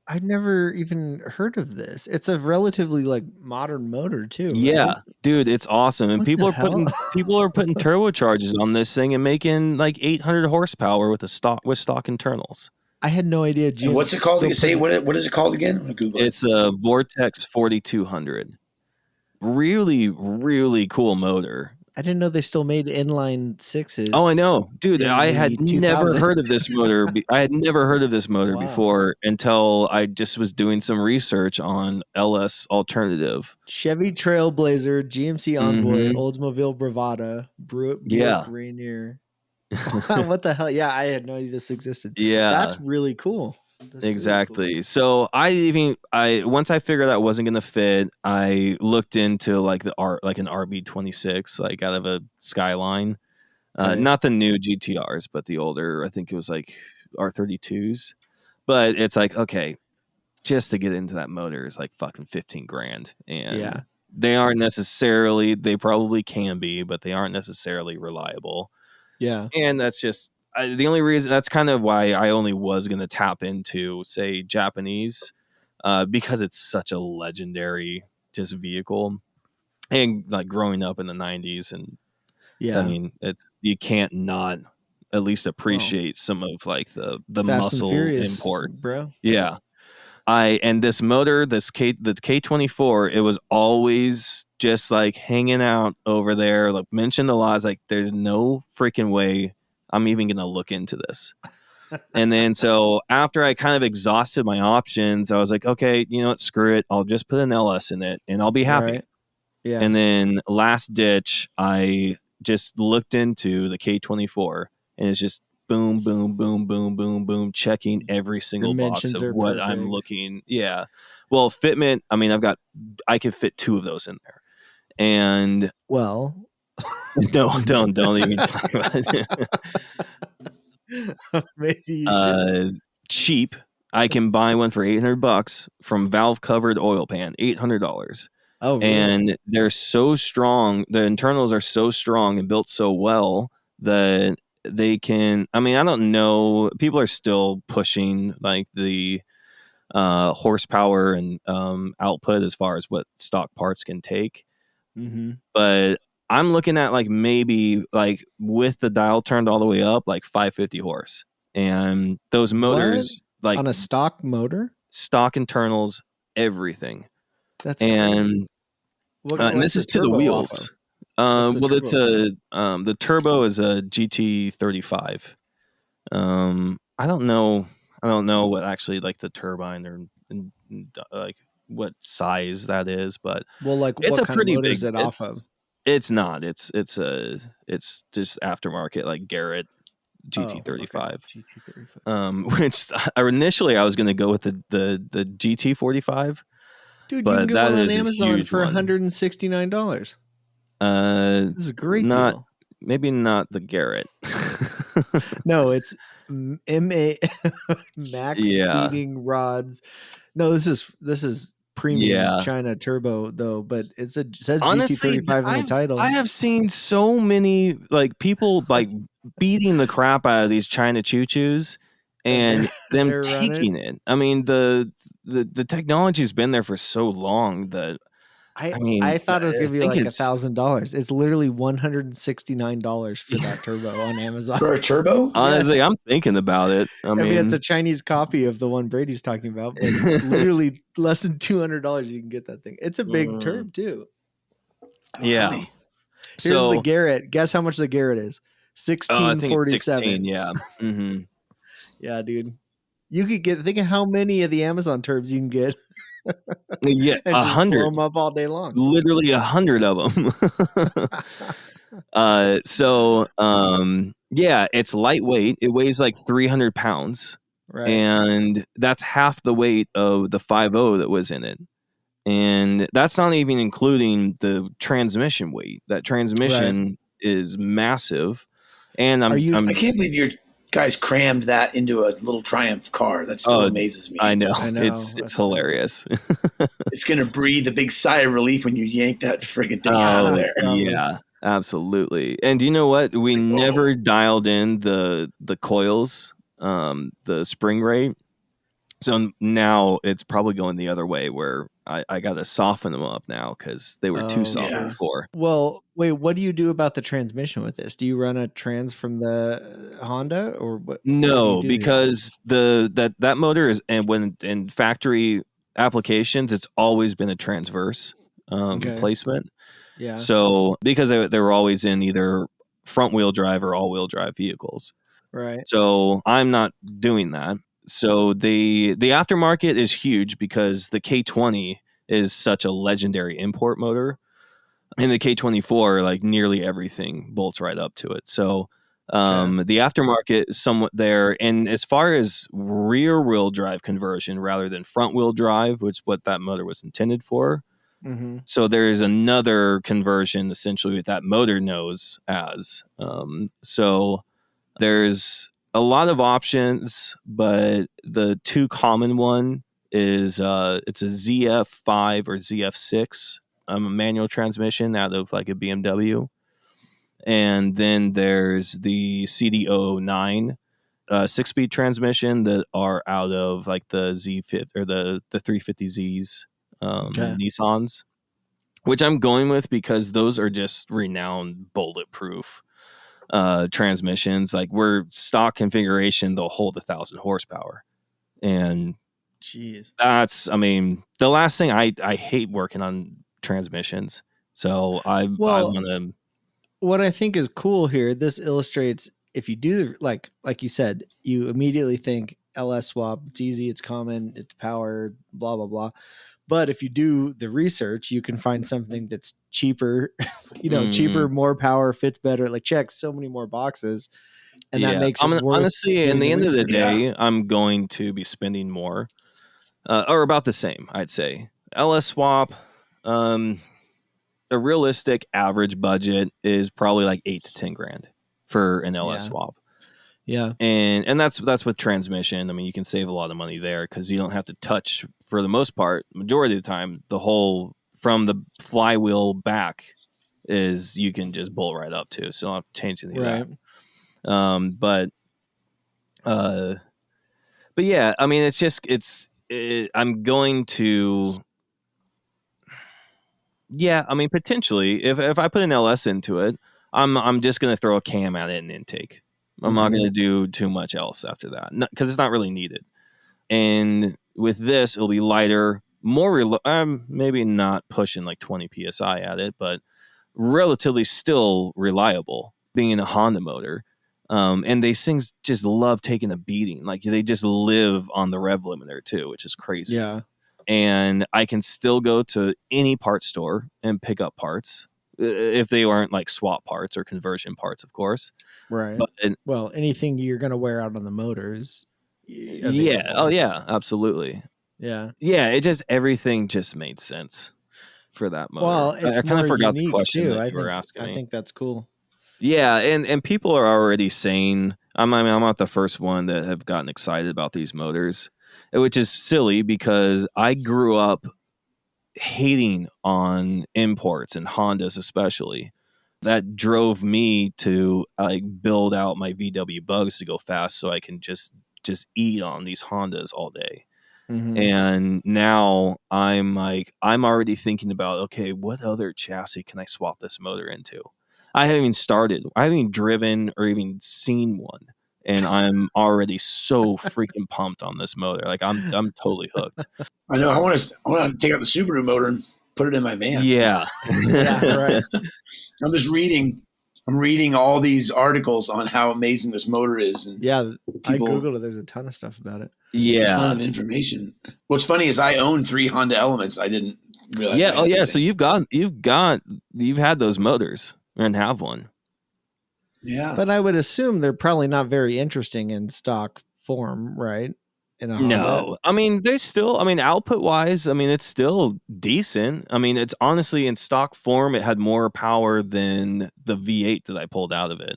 I'd never even heard of this. It's a relatively like modern motor too. Yeah, right? dude, it's awesome. And What people the are putting turbochargers on this thing and making like 800 horsepower with stock internals. I had no idea. And what's it called? What is it called again? I'm gonna Google it. It's a Vortex 4200. Really, really cool motor. I didn't know they still made inline sixes. Oh, I know, dude. I had 2000. never heard of this motor. I had never heard of this motor before until I just was doing some research on LS alternative. Chevy Trailblazer, GMC Envoy, Oldsmobile Bravada, Buick Rainier. What the hell? Yeah, I had no idea this existed. Yeah, that's really cool. Exactly. Really cool. So I once I figured out it wasn't gonna fit, I looked into like an RB26, like out of a Skyline, not the new GTRs, but the older. I think it was like R32s. But it's like, okay, just to get into that motor is like fucking $15,000, and they aren't necessarily. They probably can be, but they aren't necessarily reliable. Yeah, and that's just. The only reason that's kind of why I only was going to tap into, say, Japanese, because it's such a legendary just vehicle, and like growing up in the 90s, and I mean, you can't not at least appreciate some of like the muscle imports, bro. Yeah, and this motor, the K24, it was always just like hanging out over there. Like mentioned a lot. I was like, there's no freaking way I'm even going to look into this. And then so after I kind of exhausted my options, I was like, okay, you know what? Screw it. I'll just put an LS in it and I'll be happy. Right. Yeah. And then last ditch, I just looked into the K24 and it's just boom, boom, boom, boom, boom, boom, checking every single box of what I'm looking. Yeah. Well, fitment, I mean, I could fit 2 of those in there. And well, no, don't even talk about it. Maybe you should. Cheap. I can buy one for $800 from valve covered oil pan, $800. Oh, really? And they're so strong. The internals are so strong and built so well that they can. I mean, I don't know. People are still pushing like the horsepower and output as far as what stock parts can take. But I'm looking at like maybe like with the dial turned all the way up, like 550 horse. And those motors, like on a stock motor, stock internals, everything. That's crazy. And this is to the wheels. Well, it's the turbo is a GT35. I don't know what actually like the turbine or like what size that is, but like it's what kind of motor is it off of? It's not. It's just aftermarket like Garrett GT35. GT35. Which initially I was going to go with the GT45. Dude, you can get one on Amazon for $169. This is a great deal. Maybe not the Garrett. No, it's MA max speeding rods. No, this is premium China turbo though, but it says honestly, GT35 in the title. I have seen so many like people like beating the crap out of these China choo-choos and them taking it. I mean, the technology's been there for so long that I thought it was gonna be like $1,000. It's literally $169 for that turbo on Amazon. For a turbo? Honestly, I'm thinking about it. I mean, it's a Chinese copy of the one Brady's talking about, but literally less than $200 you can get that thing. It's a big turb too. Yeah. Funny. Here's the Garrett. Guess how much the Garrett is? $1,647. Yeah. Mm-hmm. Yeah, dude. You could think of how many of the Amazon turbs you can get. Yeah, 100. Blow them up all day long. Literally 100 of them. It's lightweight. It weighs like 300 pounds, right? And that's half the weight of the 5.0 that was in it. And that's not even including the transmission weight. That transmission is massive. And I can't believe you're guys crammed that into a little Triumph car. That still amazes me. I know. It's hilarious. It's going to breathe a big sigh of relief when you yank that friggin' thing out of there. Yeah. Absolutely. And you know what? We never dialed in the coils, the spring rate. So now it's probably going the other way where I got to soften them up now because they were too soft before. Well, wait, what do you do about the transmission with this? Do you run a trans from the Honda or what? No, what do because that motor is, and when in factory applications, it's always been a transverse placement. Yeah. So because they were always in either front wheel drive or all wheel drive vehicles. Right. So I'm not doing that. So the aftermarket is huge because the K20 is such a legendary import motor. And the K24, like nearly everything bolts right up to it. So the aftermarket is somewhat there. And as far as rear wheel drive conversion rather than front wheel drive, which is what that motor was intended for. Mm-hmm. So there is another conversion essentially that motor knows as. So there's a lot of options, but the two common one is it's a ZF5 or ZF6, a manual transmission out of like a BMW. And then there's the CD009 6-speed transmission that are out of like the Z50 or the 350Zs Nissans, which I'm going with because those are just renowned bulletproof transmissions. Like we're stock configuration, they'll hold 1,000 horsepower. And jeez, that's, I mean, the last thing I hate working on transmissions. So I'm gonna. What I think is cool here, this illustrates if you do like you said, you immediately think LS swap. It's easy, it's common, it's powered, blah blah blah. But if you do the research, you can find something that's cheaper, cheaper, more power, fits better, like checks so many more boxes. And that makes it worth honestly, in the end of the day, yeah. I'm going to be spending more or about the same, I'd say. LS swap, a realistic average budget is probably like 8 to 10 grand for an LS swap. Yeah. And that's with transmission. I mean, you can save a lot of money there because you don't have to touch, for the most part, majority of the time, the whole from the flywheel back is you can just bolt right up to. So I don't have to change anything of that. But yeah, I mean, it's just, I'm going to, yeah, I mean, potentially, if I put an LS into it, I'm just going to throw a cam at it and intake. I'm not going to do too much else after that because it's not really needed. And with this, it'll be lighter, more, maybe not pushing like 20 PSI at it, but relatively still reliable being a Honda motor. And these things just love taking a beating. Like they just live on the rev limiter too, which is crazy. Yeah. And I can still go to any parts store and pick up parts if they aren't like swap parts or conversion parts, of course. Right. But, well, anything you're going to wear out on the motors. Yeah. Oh yeah, absolutely. Yeah. Yeah. Everything just made sense for that motor. Well, it's I kind of forgot the question too. that you were asking me. I think that's cool. Yeah. And people are already saying, I'm not the first one that have gotten excited about these motors, which is silly because I grew up hating on imports and Hondas especially. That drove me to build out my VW Bugs to go fast so I can just eat on these Hondas all day. Mm-hmm. And now I'm already thinking about, okay, what other chassis can I swap this motor into? I haven't even started. I haven't even driven or even seen one. And I'm already so freaking pumped on this motor. Like I'm totally hooked. I know. I want to take out the Subaru motor and put it in my van. Yeah. Yeah, right. I'm just reading. I'm reading all these articles on how amazing this motor is. And yeah, I Googled it. There's a ton of stuff about it. Yeah. A ton of information. What's funny is I own 3 Honda Elements. I didn't realize. Yeah. Oh yeah. So you've had those motors and have one. Yeah. But I would assume they're probably not very interesting in stock form, right? In a Honda. No, I mean, output wise, I mean, it's still decent. I mean, it's honestly in stock form, it had more power than the V8 that I pulled out of it.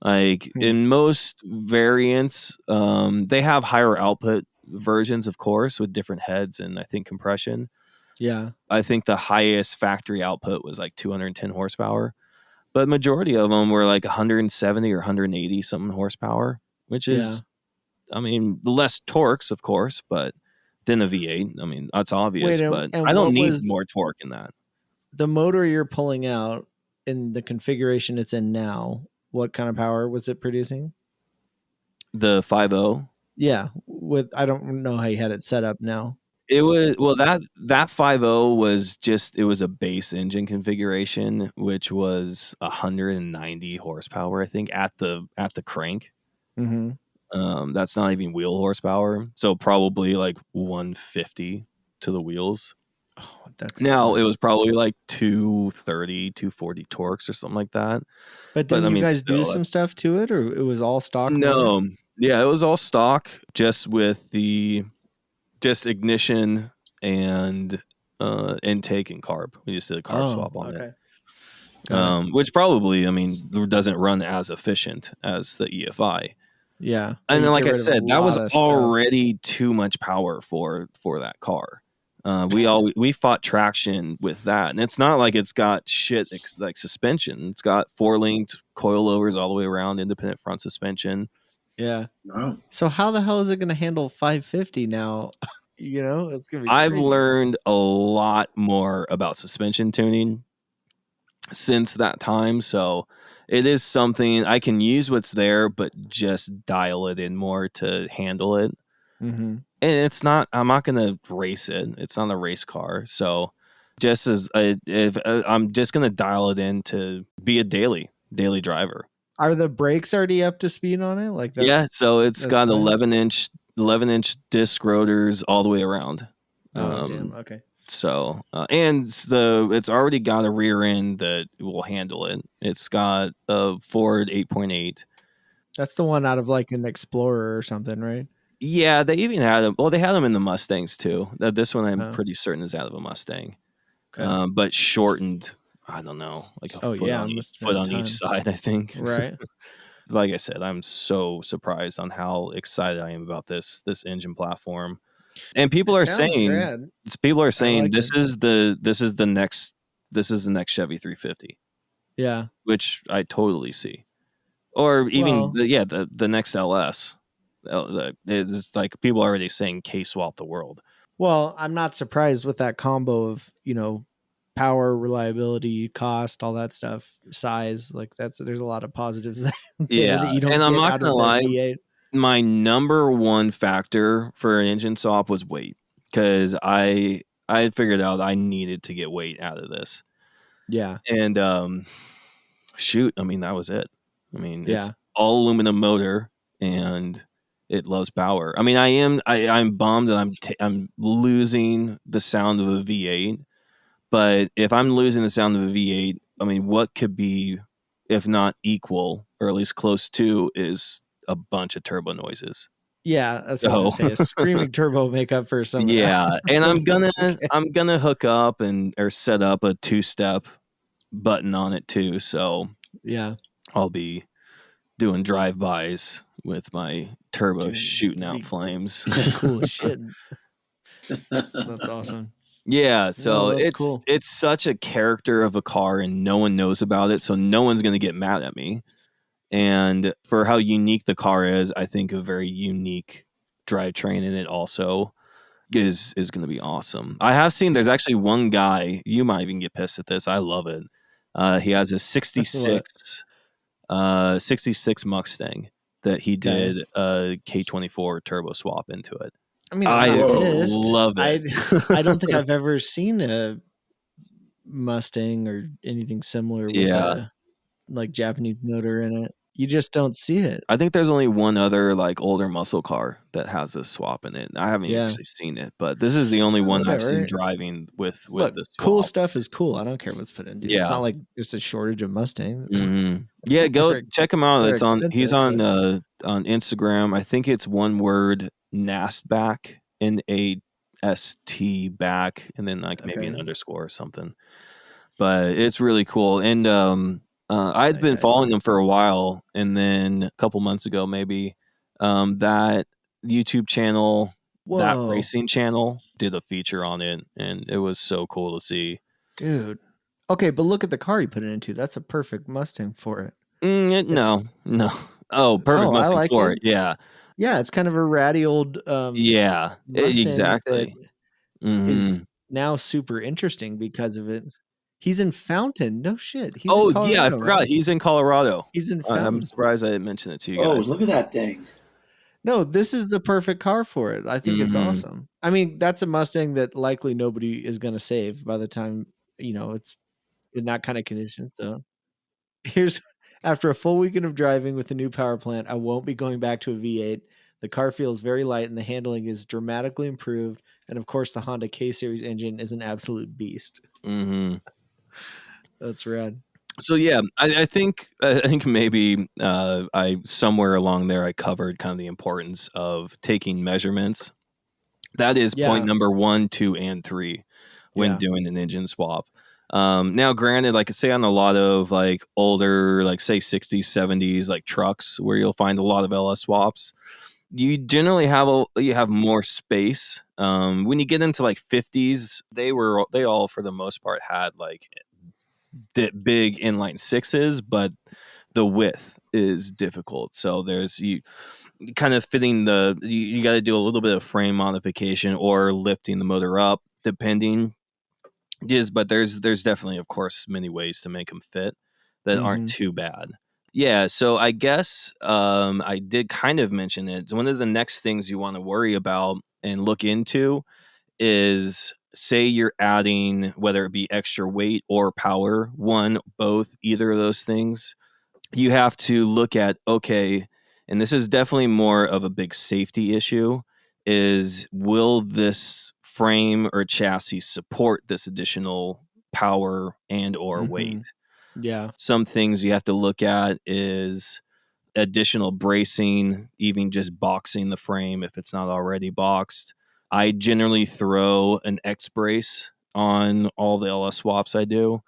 Like in most variants, they have higher output versions, of course, with different heads and I think compression. Yeah. I think the highest factory output was like 210 horsepower. but majority of them were like 170 or 180 something horsepower, which is, I mean, less torques, of course, but than a V8. I mean, that's obvious, but I don't need more torque in that. The motor you're pulling out in the configuration it's in now, what kind of power was it producing? The 5.0? Yeah, I don't know how you had it set up now. It was, well, that 5.0 was just, it was a base engine configuration, which was 190 horsepower, I think, at the crank. Mm-hmm. That's not even wheel horsepower, so probably like 150 to the wheels. Oh, that's now it was probably like 230, 240 torques or something like that. But didn't you guys do some stuff to it, or it was all stock? No, yeah, it was all stock, just with the ignition and intake and carb. We just did a carb swap on it. Which probably, I mean, doesn't run as efficient as the EFI. Yeah, and then, like I said, that was already too much power for that car. We fought traction with that, and it's not like it's got shit like suspension. It's got 4-linked coilovers all the way around, independent front suspension. Yeah. Wow. So how the hell is it going to handle 550 now? You know, it's going to be I've crazy. learned a lot more about suspension tuning since that time, so it is something I can use what's there, but just dial it in more to handle it. Mm-hmm. And it's not, I'm not going to race it. It's not a race car. So just as I'm just going to dial it in to be a daily driver. Are the brakes already up to speed on it? Like that? Yeah. So it's got 11-inch disc rotors all the way around. Oh, damn. Okay. So, and it's already got a rear end that will handle it. It's got a Ford 8.8. That's the one out of like an Explorer or something, right? Yeah, they even had them. Well, they had them in the Mustangs too. This one I'm pretty certain is out of a Mustang, but shortened. I don't know, like a foot on each side, I think. Right. Like I said, I'm so surprised on how excited I am about this engine platform. And people are saying this is the next Chevy 350. Yeah, which I totally see. Or even the next LS. It's like people are already saying K-swap the world. Well, I'm not surprised with that combo of, you know, power, reliability, cost, all that stuff, size. Like there's a lot of positives there that you don't and get I'm not out gonna of lie, the V8. My number one factor for an engine swap was weight, because I had figured out I needed to get weight out of this. Yeah. And shoot, I mean, that was it. I mean, it's all aluminum motor and it loves power. I mean, I'm bummed that I'm losing the sound of a V8, but if I'm losing the sound of a V8, I mean, what could be, if not equal, or at least close to, is a bunch of turbo noises. Yeah, that's what I was gonna say. A screaming turbo make up for some. Yeah, and I'm gonna hook up or set up a 2-step button on it too. So yeah, I'll be doing drive-bys with my turbo shooting out flames. Cool shit. That's awesome. Yeah, so it's such a character of a car, and no one knows about it, so no one's gonna get mad at me. And for how unique the car is, I think a very unique drivetrain in it also is going to be awesome. I have seen there's actually one guy, you might even get pissed at this, I love it. He has a 66 Mustang that he did a K24 turbo swap into it. I mean, I love it. I don't think I've ever seen a Mustang or anything similar with a like Japanese motor in it. You just don't see it. I think there's only one other like older muscle car that has a swap in it. I haven't actually seen it, but this is the only one I've seen driving with this swap. Cool stuff is cool. I don't care what's put into it. Yeah. It's not like there's a shortage of Mustangs. Mm-hmm. Yeah, go check him out. It's on. He's on Instagram. I think it's one word, Nastback, NAST back, and then like maybe an underscore or something. But it's really cool. And I'd been following them for a while, and then a couple months ago, maybe that YouTube channel, that racing channel, did a feature on it, and it was so cool to see. Dude, Okay, but look at the car you put it into. That's a perfect Mustang for it. No. Oh, perfect I Mustang like for it. it. Yeah. Yeah, it's kind of a ratty old Mustang that Exactly. is Hmm. now super interesting because of it. He's in Fountain. No shit. He's in Oh, yeah, I Colorado, forgot. right? He's in Colorado. He's in I'm Fountain. surprised I didn't mention it to you Oh, guys. look at that thing. No, this is the perfect car for it. I think it's Mhm. awesome. I mean, that's a Mustang that likely nobody is going to save by the time, it's in that kind of condition. So here's after a full weekend of driving with the new power plant, I won't be going back to a V8. The car feels very light and the handling is dramatically improved. And of course, the Honda K Series engine is an absolute beast. Mhm. That's rad. So yeah, I think maybe I somewhere along there I covered kind of the importance of taking measurements. That is point Yeah. number 1, 2, and 3 when Yeah. doing an engine swap. Now, granted, like say on a lot of like older, like say 60s, 70s, like trucks where you'll find a lot of LS swaps, you generally have more space. When you get into like 50s, they all for the most part had like big inline sixes, but the width is difficult. So there's you kind of fitting you got to do a little bit of frame modification or lifting the motor up depending. But there's definitely, of course, many ways to make them fit that aren't Mhm. too bad. Yeah, so I guess I did kind of mention it. One of the next things you want to worry about and look into is say you're adding whether it be extra weight or power, either of those things. You have to look at, okay, and this is definitely more of a big safety issue, is will this frame or chassis support this additional power and or weight? Mhm. Yeah. Some things you have to look at is additional bracing, even just boxing the frame if it's not already boxed. I generally throw an X brace on all the LS swaps I do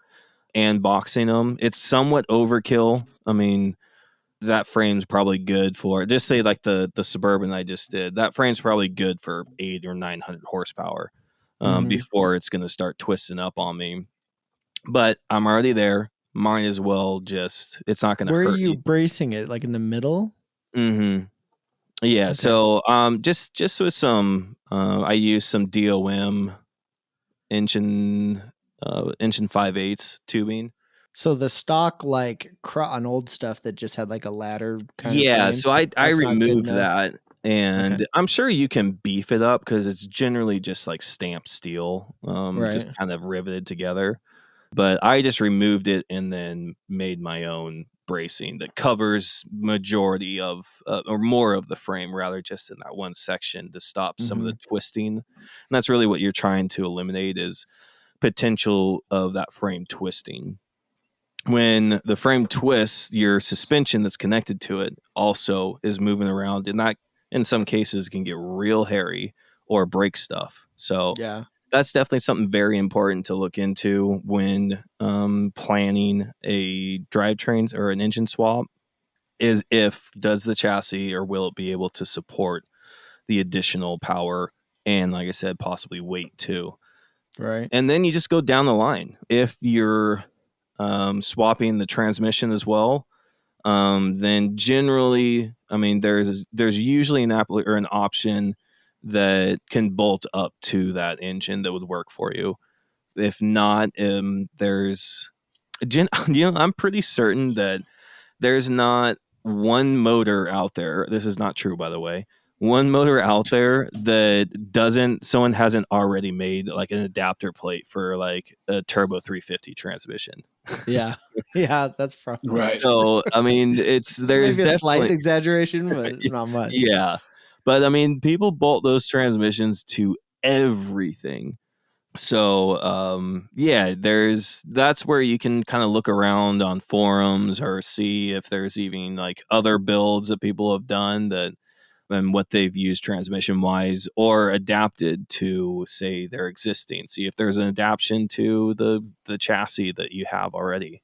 and boxing them. It's somewhat overkill. I mean, that frame's probably good for, just say like the Suburban I just did. That frame's probably good for 800 or 900 horsepower Mhm. before it's going to start twisting up on me. But I'm already there. Might as well just, it's not going to Where are hurt you you. bracing it? Like in the middle? Mm-hmm. Yeah. Okay. So just with some, I use some DOM engine 5/8 tubing. So the stock on old stuff that just had like a ladder kind of Yeah, frame, so I that's not good removed enough. that, Okay. and I'm sure you can beef it up because it's generally just like stamped steel, just Right. kind of riveted together. But I just removed it and then made my own bracing that covers majority of or more of the frame, rather just in that one section to stop some of the Mhm. twisting. And that's really what you're trying to eliminate is potential of that frame twisting. When the frame twists, your suspension that's connected to it also is moving around, and that in some cases can get real hairy or break stuff. So Yeah. that's definitely something very important to look into when planning a drivetrain or an engine swap. Is if does the chassis or will it be able to support the additional power and, like I said, possibly weight too. Right. And then you just go down the line. If you're swapping the transmission as well, then generally, I mean, there's usually an app or an option that can bolt up to that engine that would work for you. If not, I'm pretty certain that there's not one motor out there. This is not true, by the way. One motor out there that someone hasn't already made like an adapter plate for like a turbo 350 transmission. Yeah. Yeah, that's probably Right. So, I mean, there's maybe a slight definitely, exaggeration, but not much. yeah. But I mean, people bolt those transmissions to everything. So, yeah, that's where you can kind of look around on forums or see if there's even like other builds that people have done that and what they've used transmission wise or adapted to say their existing. See if there's an adaptation to the chassis that you have already.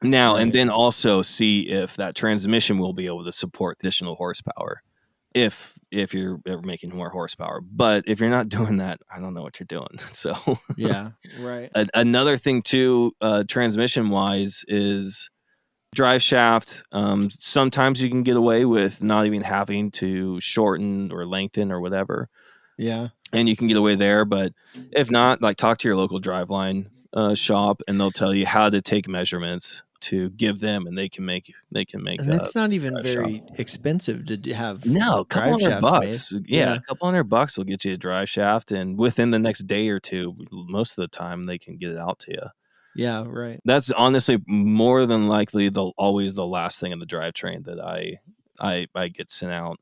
Now, and Right. then also see if that transmission will be able to support additional horsepower. if you're ever making more horsepower. But if you're not doing that, I don't know what you're doing. So yeah, right. Another thing too, transmission wise, is drive shaft. Sometimes you can get away with not even having to shorten or lengthen or whatever. Yeah. And you can get away there, but if not, like, talk to your local driveline shop, and they'll tell you how to take measurements to give them, and they can make. And it's not even very expensive to have. No, a couple $100. Made. Yeah, a couple $100 will get you a drive shaft, and within the next day or two, most of the time they can get it out to you. Yeah, right. That's honestly more than likely always the last thing in the drivetrain that I get sent out.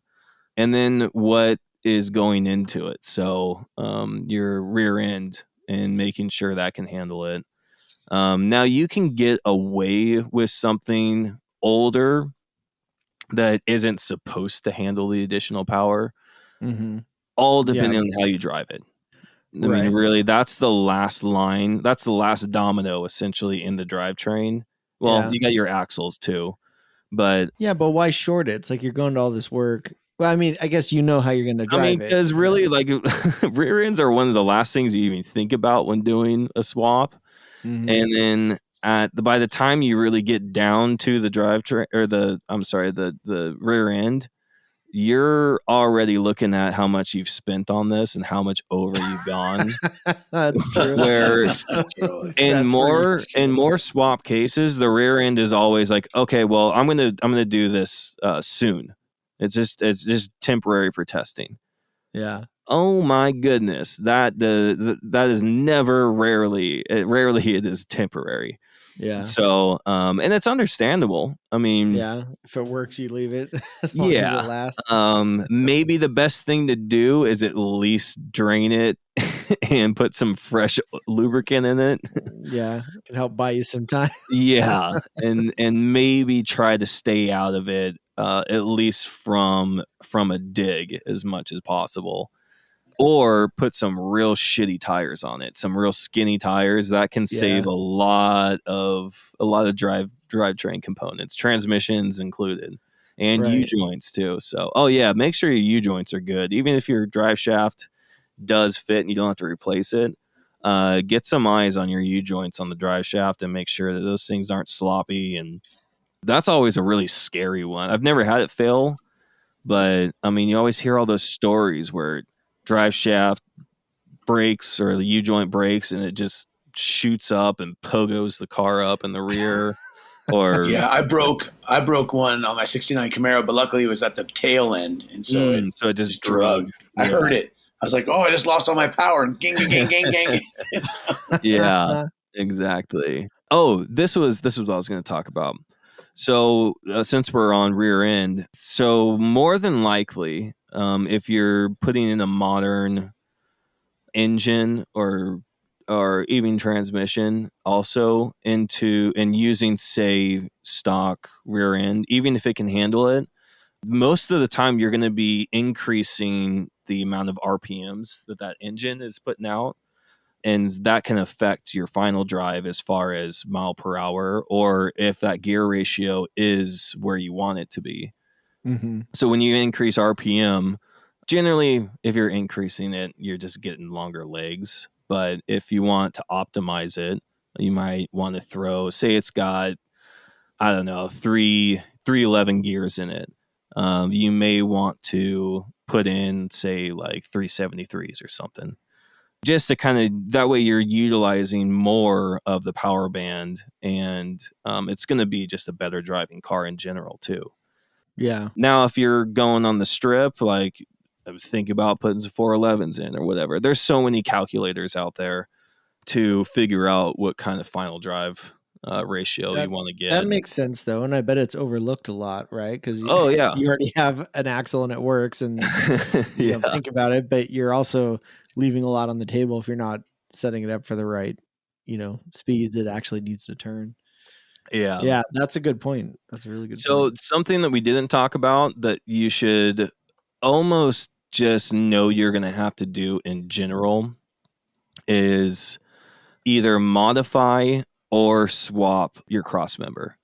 And then what is going into it? So your rear end and making sure that can handle it. Now you can get away with something older that isn't supposed to handle the additional power, all depending on how you drive it. I mean, really, that's the last line. That's the last domino, essentially, in the drivetrain. Well, you got your axles too, but but why short it? It's like you're going to all this work. Well, I mean, I guess you know how you're going to drive it. Because really, like, rear ends are one of the last things you even think about when doing a swap. And then by the time you really get down to the drivetrain, or the rear end, you're already looking at how much you've spent on this and how much over you've gone. That's true. In more swap cases, the rear end is always like, okay, well, I'm gonna do this soon. It's just temporary for testing. Yeah. Oh my goodness, that is rarely it is temporary. Yeah. So, and it's understandable. I mean, yeah, if it works, you leave it. As long as it lasts. Maybe the best thing to do is at least drain it and put some fresh lubricant in it. Yeah, it can help buy you some time. Yeah, and maybe try to stay out of it, at least from a dig as much as possible. Or put some real shitty tires on it, some real skinny tires that can save a lot of drivetrain components, transmissions included, and U-joints too. So, make sure your U-joints are good. Even if your drive shaft does fit and you don't have to replace it, get some eyes on your U-joints on the drive shaft and make sure that those things aren't sloppy. And that's always a really scary one. I've never had it fail, but I mean, you always hear all those stories where drive shaft breaks or the U-joint breaks and it just shoots up and pogos the car up in the rear. Or I broke one on my '69 Camaro, but luckily it was at the tail end, and so it just drug. I heard it. I was like, "Oh, I just lost all my power!" And gang, gang, gang, gang. Yeah, exactly. Oh, this was what I was going to talk about. So since we're on rear end, so more than likely, if you're putting in a modern engine or even transmission also into and using, say, stock rear end, even if it can handle it, most of the time you're going to be increasing the amount of RPMs that engine is putting out. And that can affect your final drive as far as mile per hour, or if that gear ratio is where you want it to be. So when you increase RPM, generally, if you're increasing it, you're just getting longer legs. But if you want to optimize it, you might want to throw, say it's got, I don't know, 311 gears in it. You may want to put in, say, like 373s or something. Just to kind of, that way you're utilizing more of the power band, and it's going to be just a better driving car in general too. Yeah. Now, if you're going on the strip, like, think about putting some 411s in or whatever. There's so many calculators out there to figure out what kind of final drive ratio you want to get. That makes sense though, and I bet it's overlooked a lot, right? Because you already have an axle and it works, and you know, think about it, but you're also leaving a lot on the table if you're not setting it up for the right, speeds it actually needs to turn. Yeah, that's a good point. That's a really good point. Something that we didn't talk about that you should almost just know you're going to have to do in general is either modify or swap your cross member.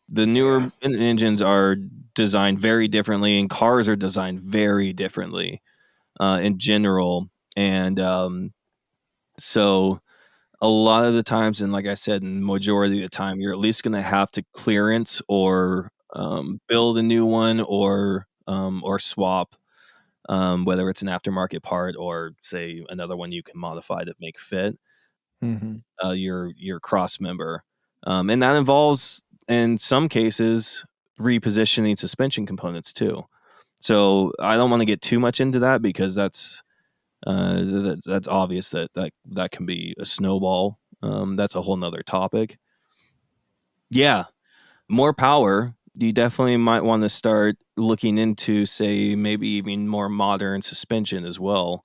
The newer engines are designed very differently, and cars are designed very differently in general. And so a lot of the times, and like I said, in majority of the time, you're at least going to have to clearance or build a new one or swap, whether it's an aftermarket part or say another one you can modify to make fit your cross member. And that involves, in some cases, repositioning suspension components too. So I don't want to get too much into that because that's obvious that can be a snowball. That's a whole nother topic. Yeah, more power. You definitely might want to start looking into, say, maybe even more modern suspension as well,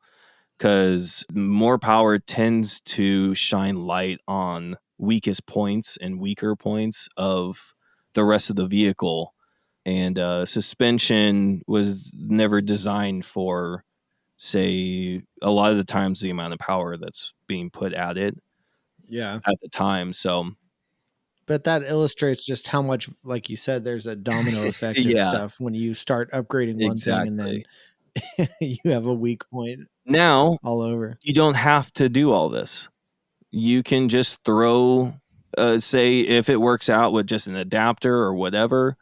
because more power tends to shine light on weakest points and weaker points of the rest of the vehicle. And suspension was never designed for, say, a lot of the times the amount of power that's being put at it at the time. So, but that illustrates just how much, like you said, there's a domino effect of stuff when you start upgrading one thing and then you have a weak point now all over. You don't have to do all this. You can just throw, say, if it works out with just an adapter or whatever,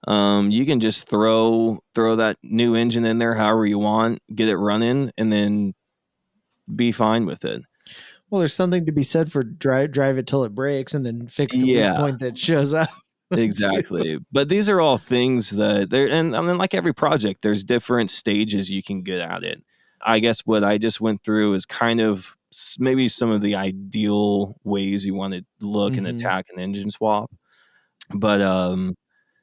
you can just throw that new engine in there however you want, get it running, and then be fine with it. Well, there's something to be said for drive it till it breaks and then fix the weak point that shows up. Exactly. But these are all things that and I mean, like every project, there's different stages you can get at it. I guess what I just went through is kind of maybe some of the ideal ways you want to look and attack an engine swap. But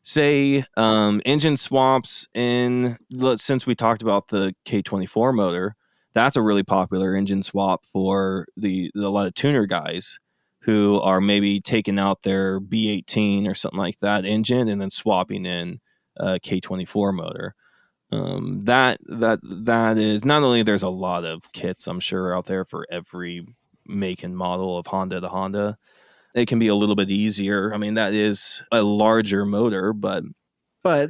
say engine swaps since we talked about the K24 motor, that's a really popular engine swap for a lot of tuner guys who are maybe taking out their B18 or something like that engine and then swapping in a K24 motor. That is not only, there's a lot of kits I'm sure out there for every make and model of Honda to Honda. It can be a little bit easier. I mean, that is a larger motor, but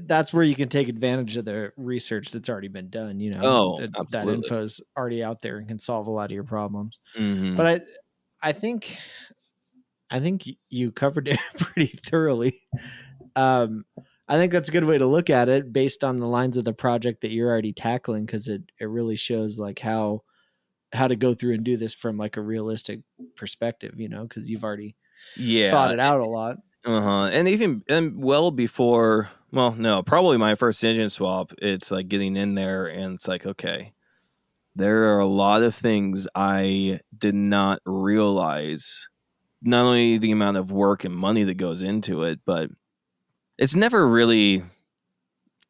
that's where you can take advantage of the research that's already been done. You know, that info is already out there and can solve a lot of your problems. But I think you covered it pretty thoroughly. I think that's a good way to look at it based on the lines of the project that you're already tackling, because it really shows like how to go through and do this from like a realistic perspective, you know, because you've already thought it out a lot. And well before, well, no, probably my first engine swap, it's like getting in there and it's like, okay, there are a lot of things I did not realize, not only the amount of work and money that goes into it, but it's never really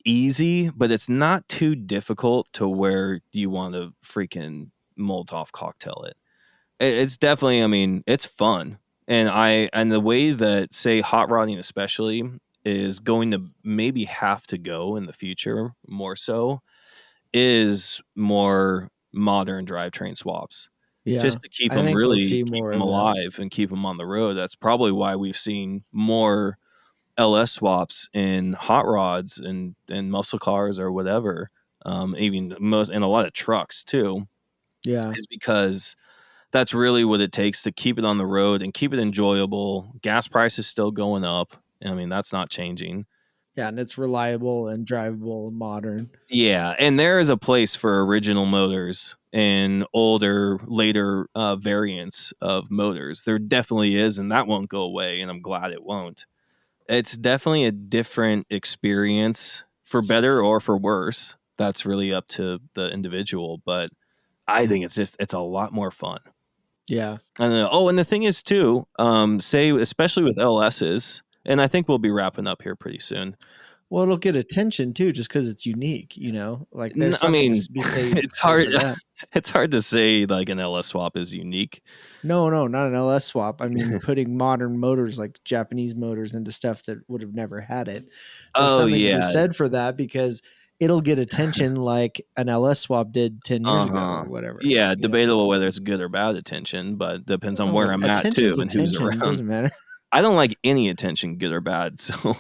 easy, but it's not too difficult to where you want to freaking Molotov cocktail it. It's definitely, I mean, it's fun. And the way that, say, hot rodding especially is going to maybe have to go in the future more so is more modern drivetrain swaps. Yeah, just to keep them alive and keep them on the road. That's probably why we've seen more LS swaps in hot rods and muscle cars or whatever, even in a lot of trucks too. Yeah, is because that's really what it takes to keep it on the road and keep it enjoyable. Gas prices still going up. I mean, that's not changing. Yeah, and it's reliable and drivable and modern. Yeah, and there is a place for original motors and older, later variants of motors. There definitely is, and that won't go away, and I'm glad it won't. It's definitely a different experience, for better or for worse. That's really up to the individual, but I think it's a lot more fun. Yeah. I don't know. Oh, and the thing is too, say, especially with LSs, and I think we'll be wrapping up here pretty soon. Well, it'll get attention too, just because it's unique, you know, like there's something to be said. It's hard. It's hard to say like an LS swap is unique. No, not an LS swap. I mean, putting modern motors like Japanese motors into stuff that would have never had it. There's something to be said for that, because it'll get attention like an LS swap did 10 years ago or whatever. Yeah, debatable whether it's good or bad attention, but depends on where I'm at too and who's around. Doesn't matter. I don't like any attention, good or bad. So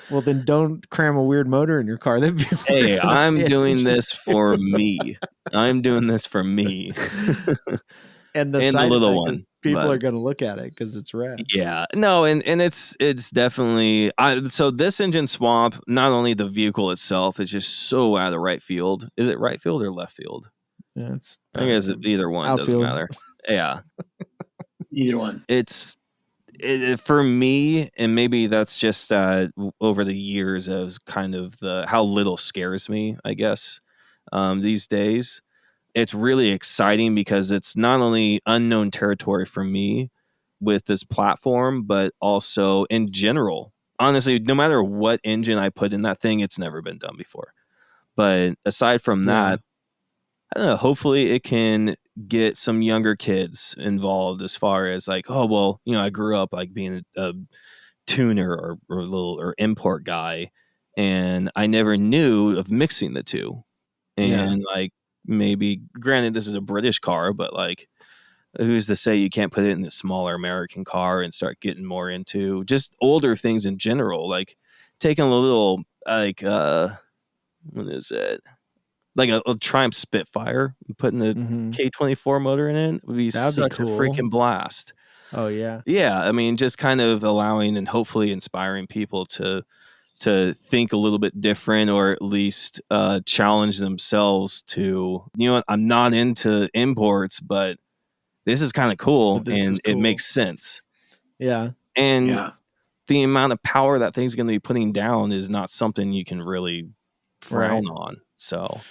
Well, then don't cram a weird motor in your car. Hey, I'm doing this for me. I'm doing this for me. And the side effect is people are going to look at it because it's rad. Yeah, no, and it's definitely so this engine swap, not only the vehicle itself is just so out of right field. Is it right field or left field? Yeah, it's I guess either one outfield. doesn't matter. Yeah, either one. It's for me, and maybe that's just over the years of kind of how little scares me, I guess, these days. It's really exciting because it's not only unknown territory for me with this platform, but also in general. Honestly, no matter what engine I put in that thing, it's never been done before. But aside from that, I don't know, hopefully it can get some younger kids involved as far as like, oh, well, I grew up like being a tuner or import guy, and I never knew of mixing the two. And like, maybe granted this is a British car, but like, who's to say you can't put it in a smaller American car and start getting more into just older things in general, like taking a little like what is it, like a Triumph Spitfire and putting the K24 motor in it would be such a freaking blast. Oh yeah. I mean, just kind of allowing and hopefully inspiring people to think a little bit different, or at least challenge themselves to, I'm not into imports, but this is kind of cool, and it makes sense. Yeah. And the amount of power that thing's going to be putting down is not something you can really frown on. So,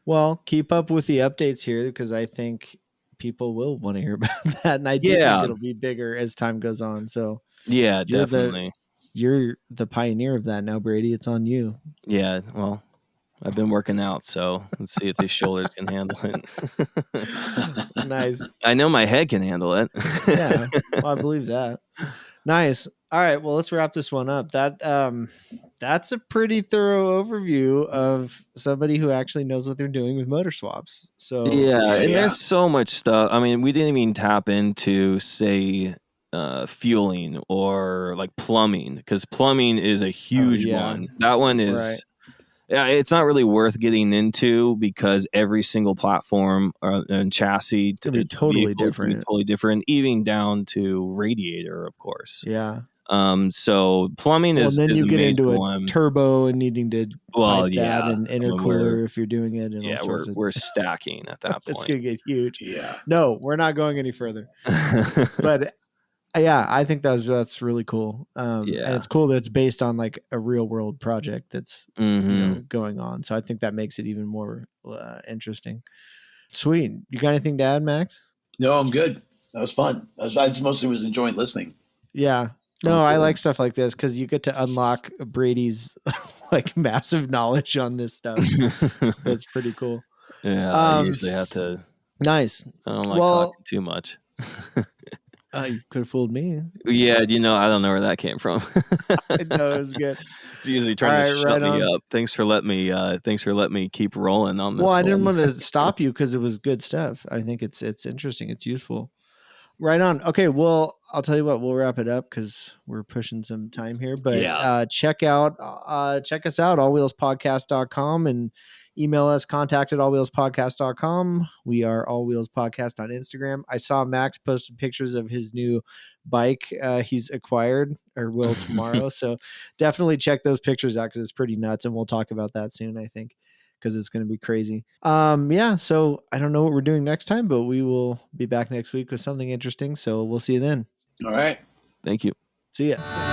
well, keep up with the updates here, because I think people will want to hear about that. And I do think it'll be bigger as time goes on. So yeah, definitely. You're the pioneer of that now, Brady. It's on you. Yeah. Well, I've been working out, so let's see if these shoulders can handle it. Nice. I know my head can handle it. Yeah, well, I believe that. Nice. All right, well, let's wrap this one up. That's a pretty thorough overview of somebody who actually knows what they're doing with motor swaps. So there's so much stuff. I mean, we didn't even tap into, say, fueling or like plumbing, because plumbing is a huge one. That one is it's not really worth getting into, because every single platform and chassis to be totally different, even down to radiator, of course. So plumbing is, and then you get into a turbo and needing to pipe that and intercooler if you're doing it. And we're stacking at that point. It's gonna get huge. Yeah. No, we're not going any further. But yeah, I think that's really cool. And it's cool that it's based on like a real world project that's going on. So I think that makes it even more interesting. Sweet. You got anything to add, Max? No, I'm good. That was fun. I just mostly was enjoying listening. Yeah. No, I like stuff like this because you get to unlock Brady's like massive knowledge on this stuff. That's pretty cool. Yeah, I usually have to. Nice. I don't like talking too much. You could have fooled me. Yeah, I don't know where that came from. No, it was good. It's usually trying to shut me up. Thanks for letting me keep rolling on this. Well, I didn't want to stop you because it was good stuff. I think it's interesting. It's useful. Right on. Okay, well, I'll tell you what, we'll wrap it up because we're pushing some time here. But check us out, allwheelspodcast.com, and email us, contact@allwheelspodcast.com. We are All Wheels Podcast on Instagram. I saw Max posted pictures of his new bike he's acquired, or will tomorrow. So definitely check those pictures out because it's pretty nuts, and we'll talk about that soon, I think, because it's going to be crazy. So I don't know what we're doing next time, but we will be back next week with something interesting. So we'll see you then. All right. Thank you. See ya.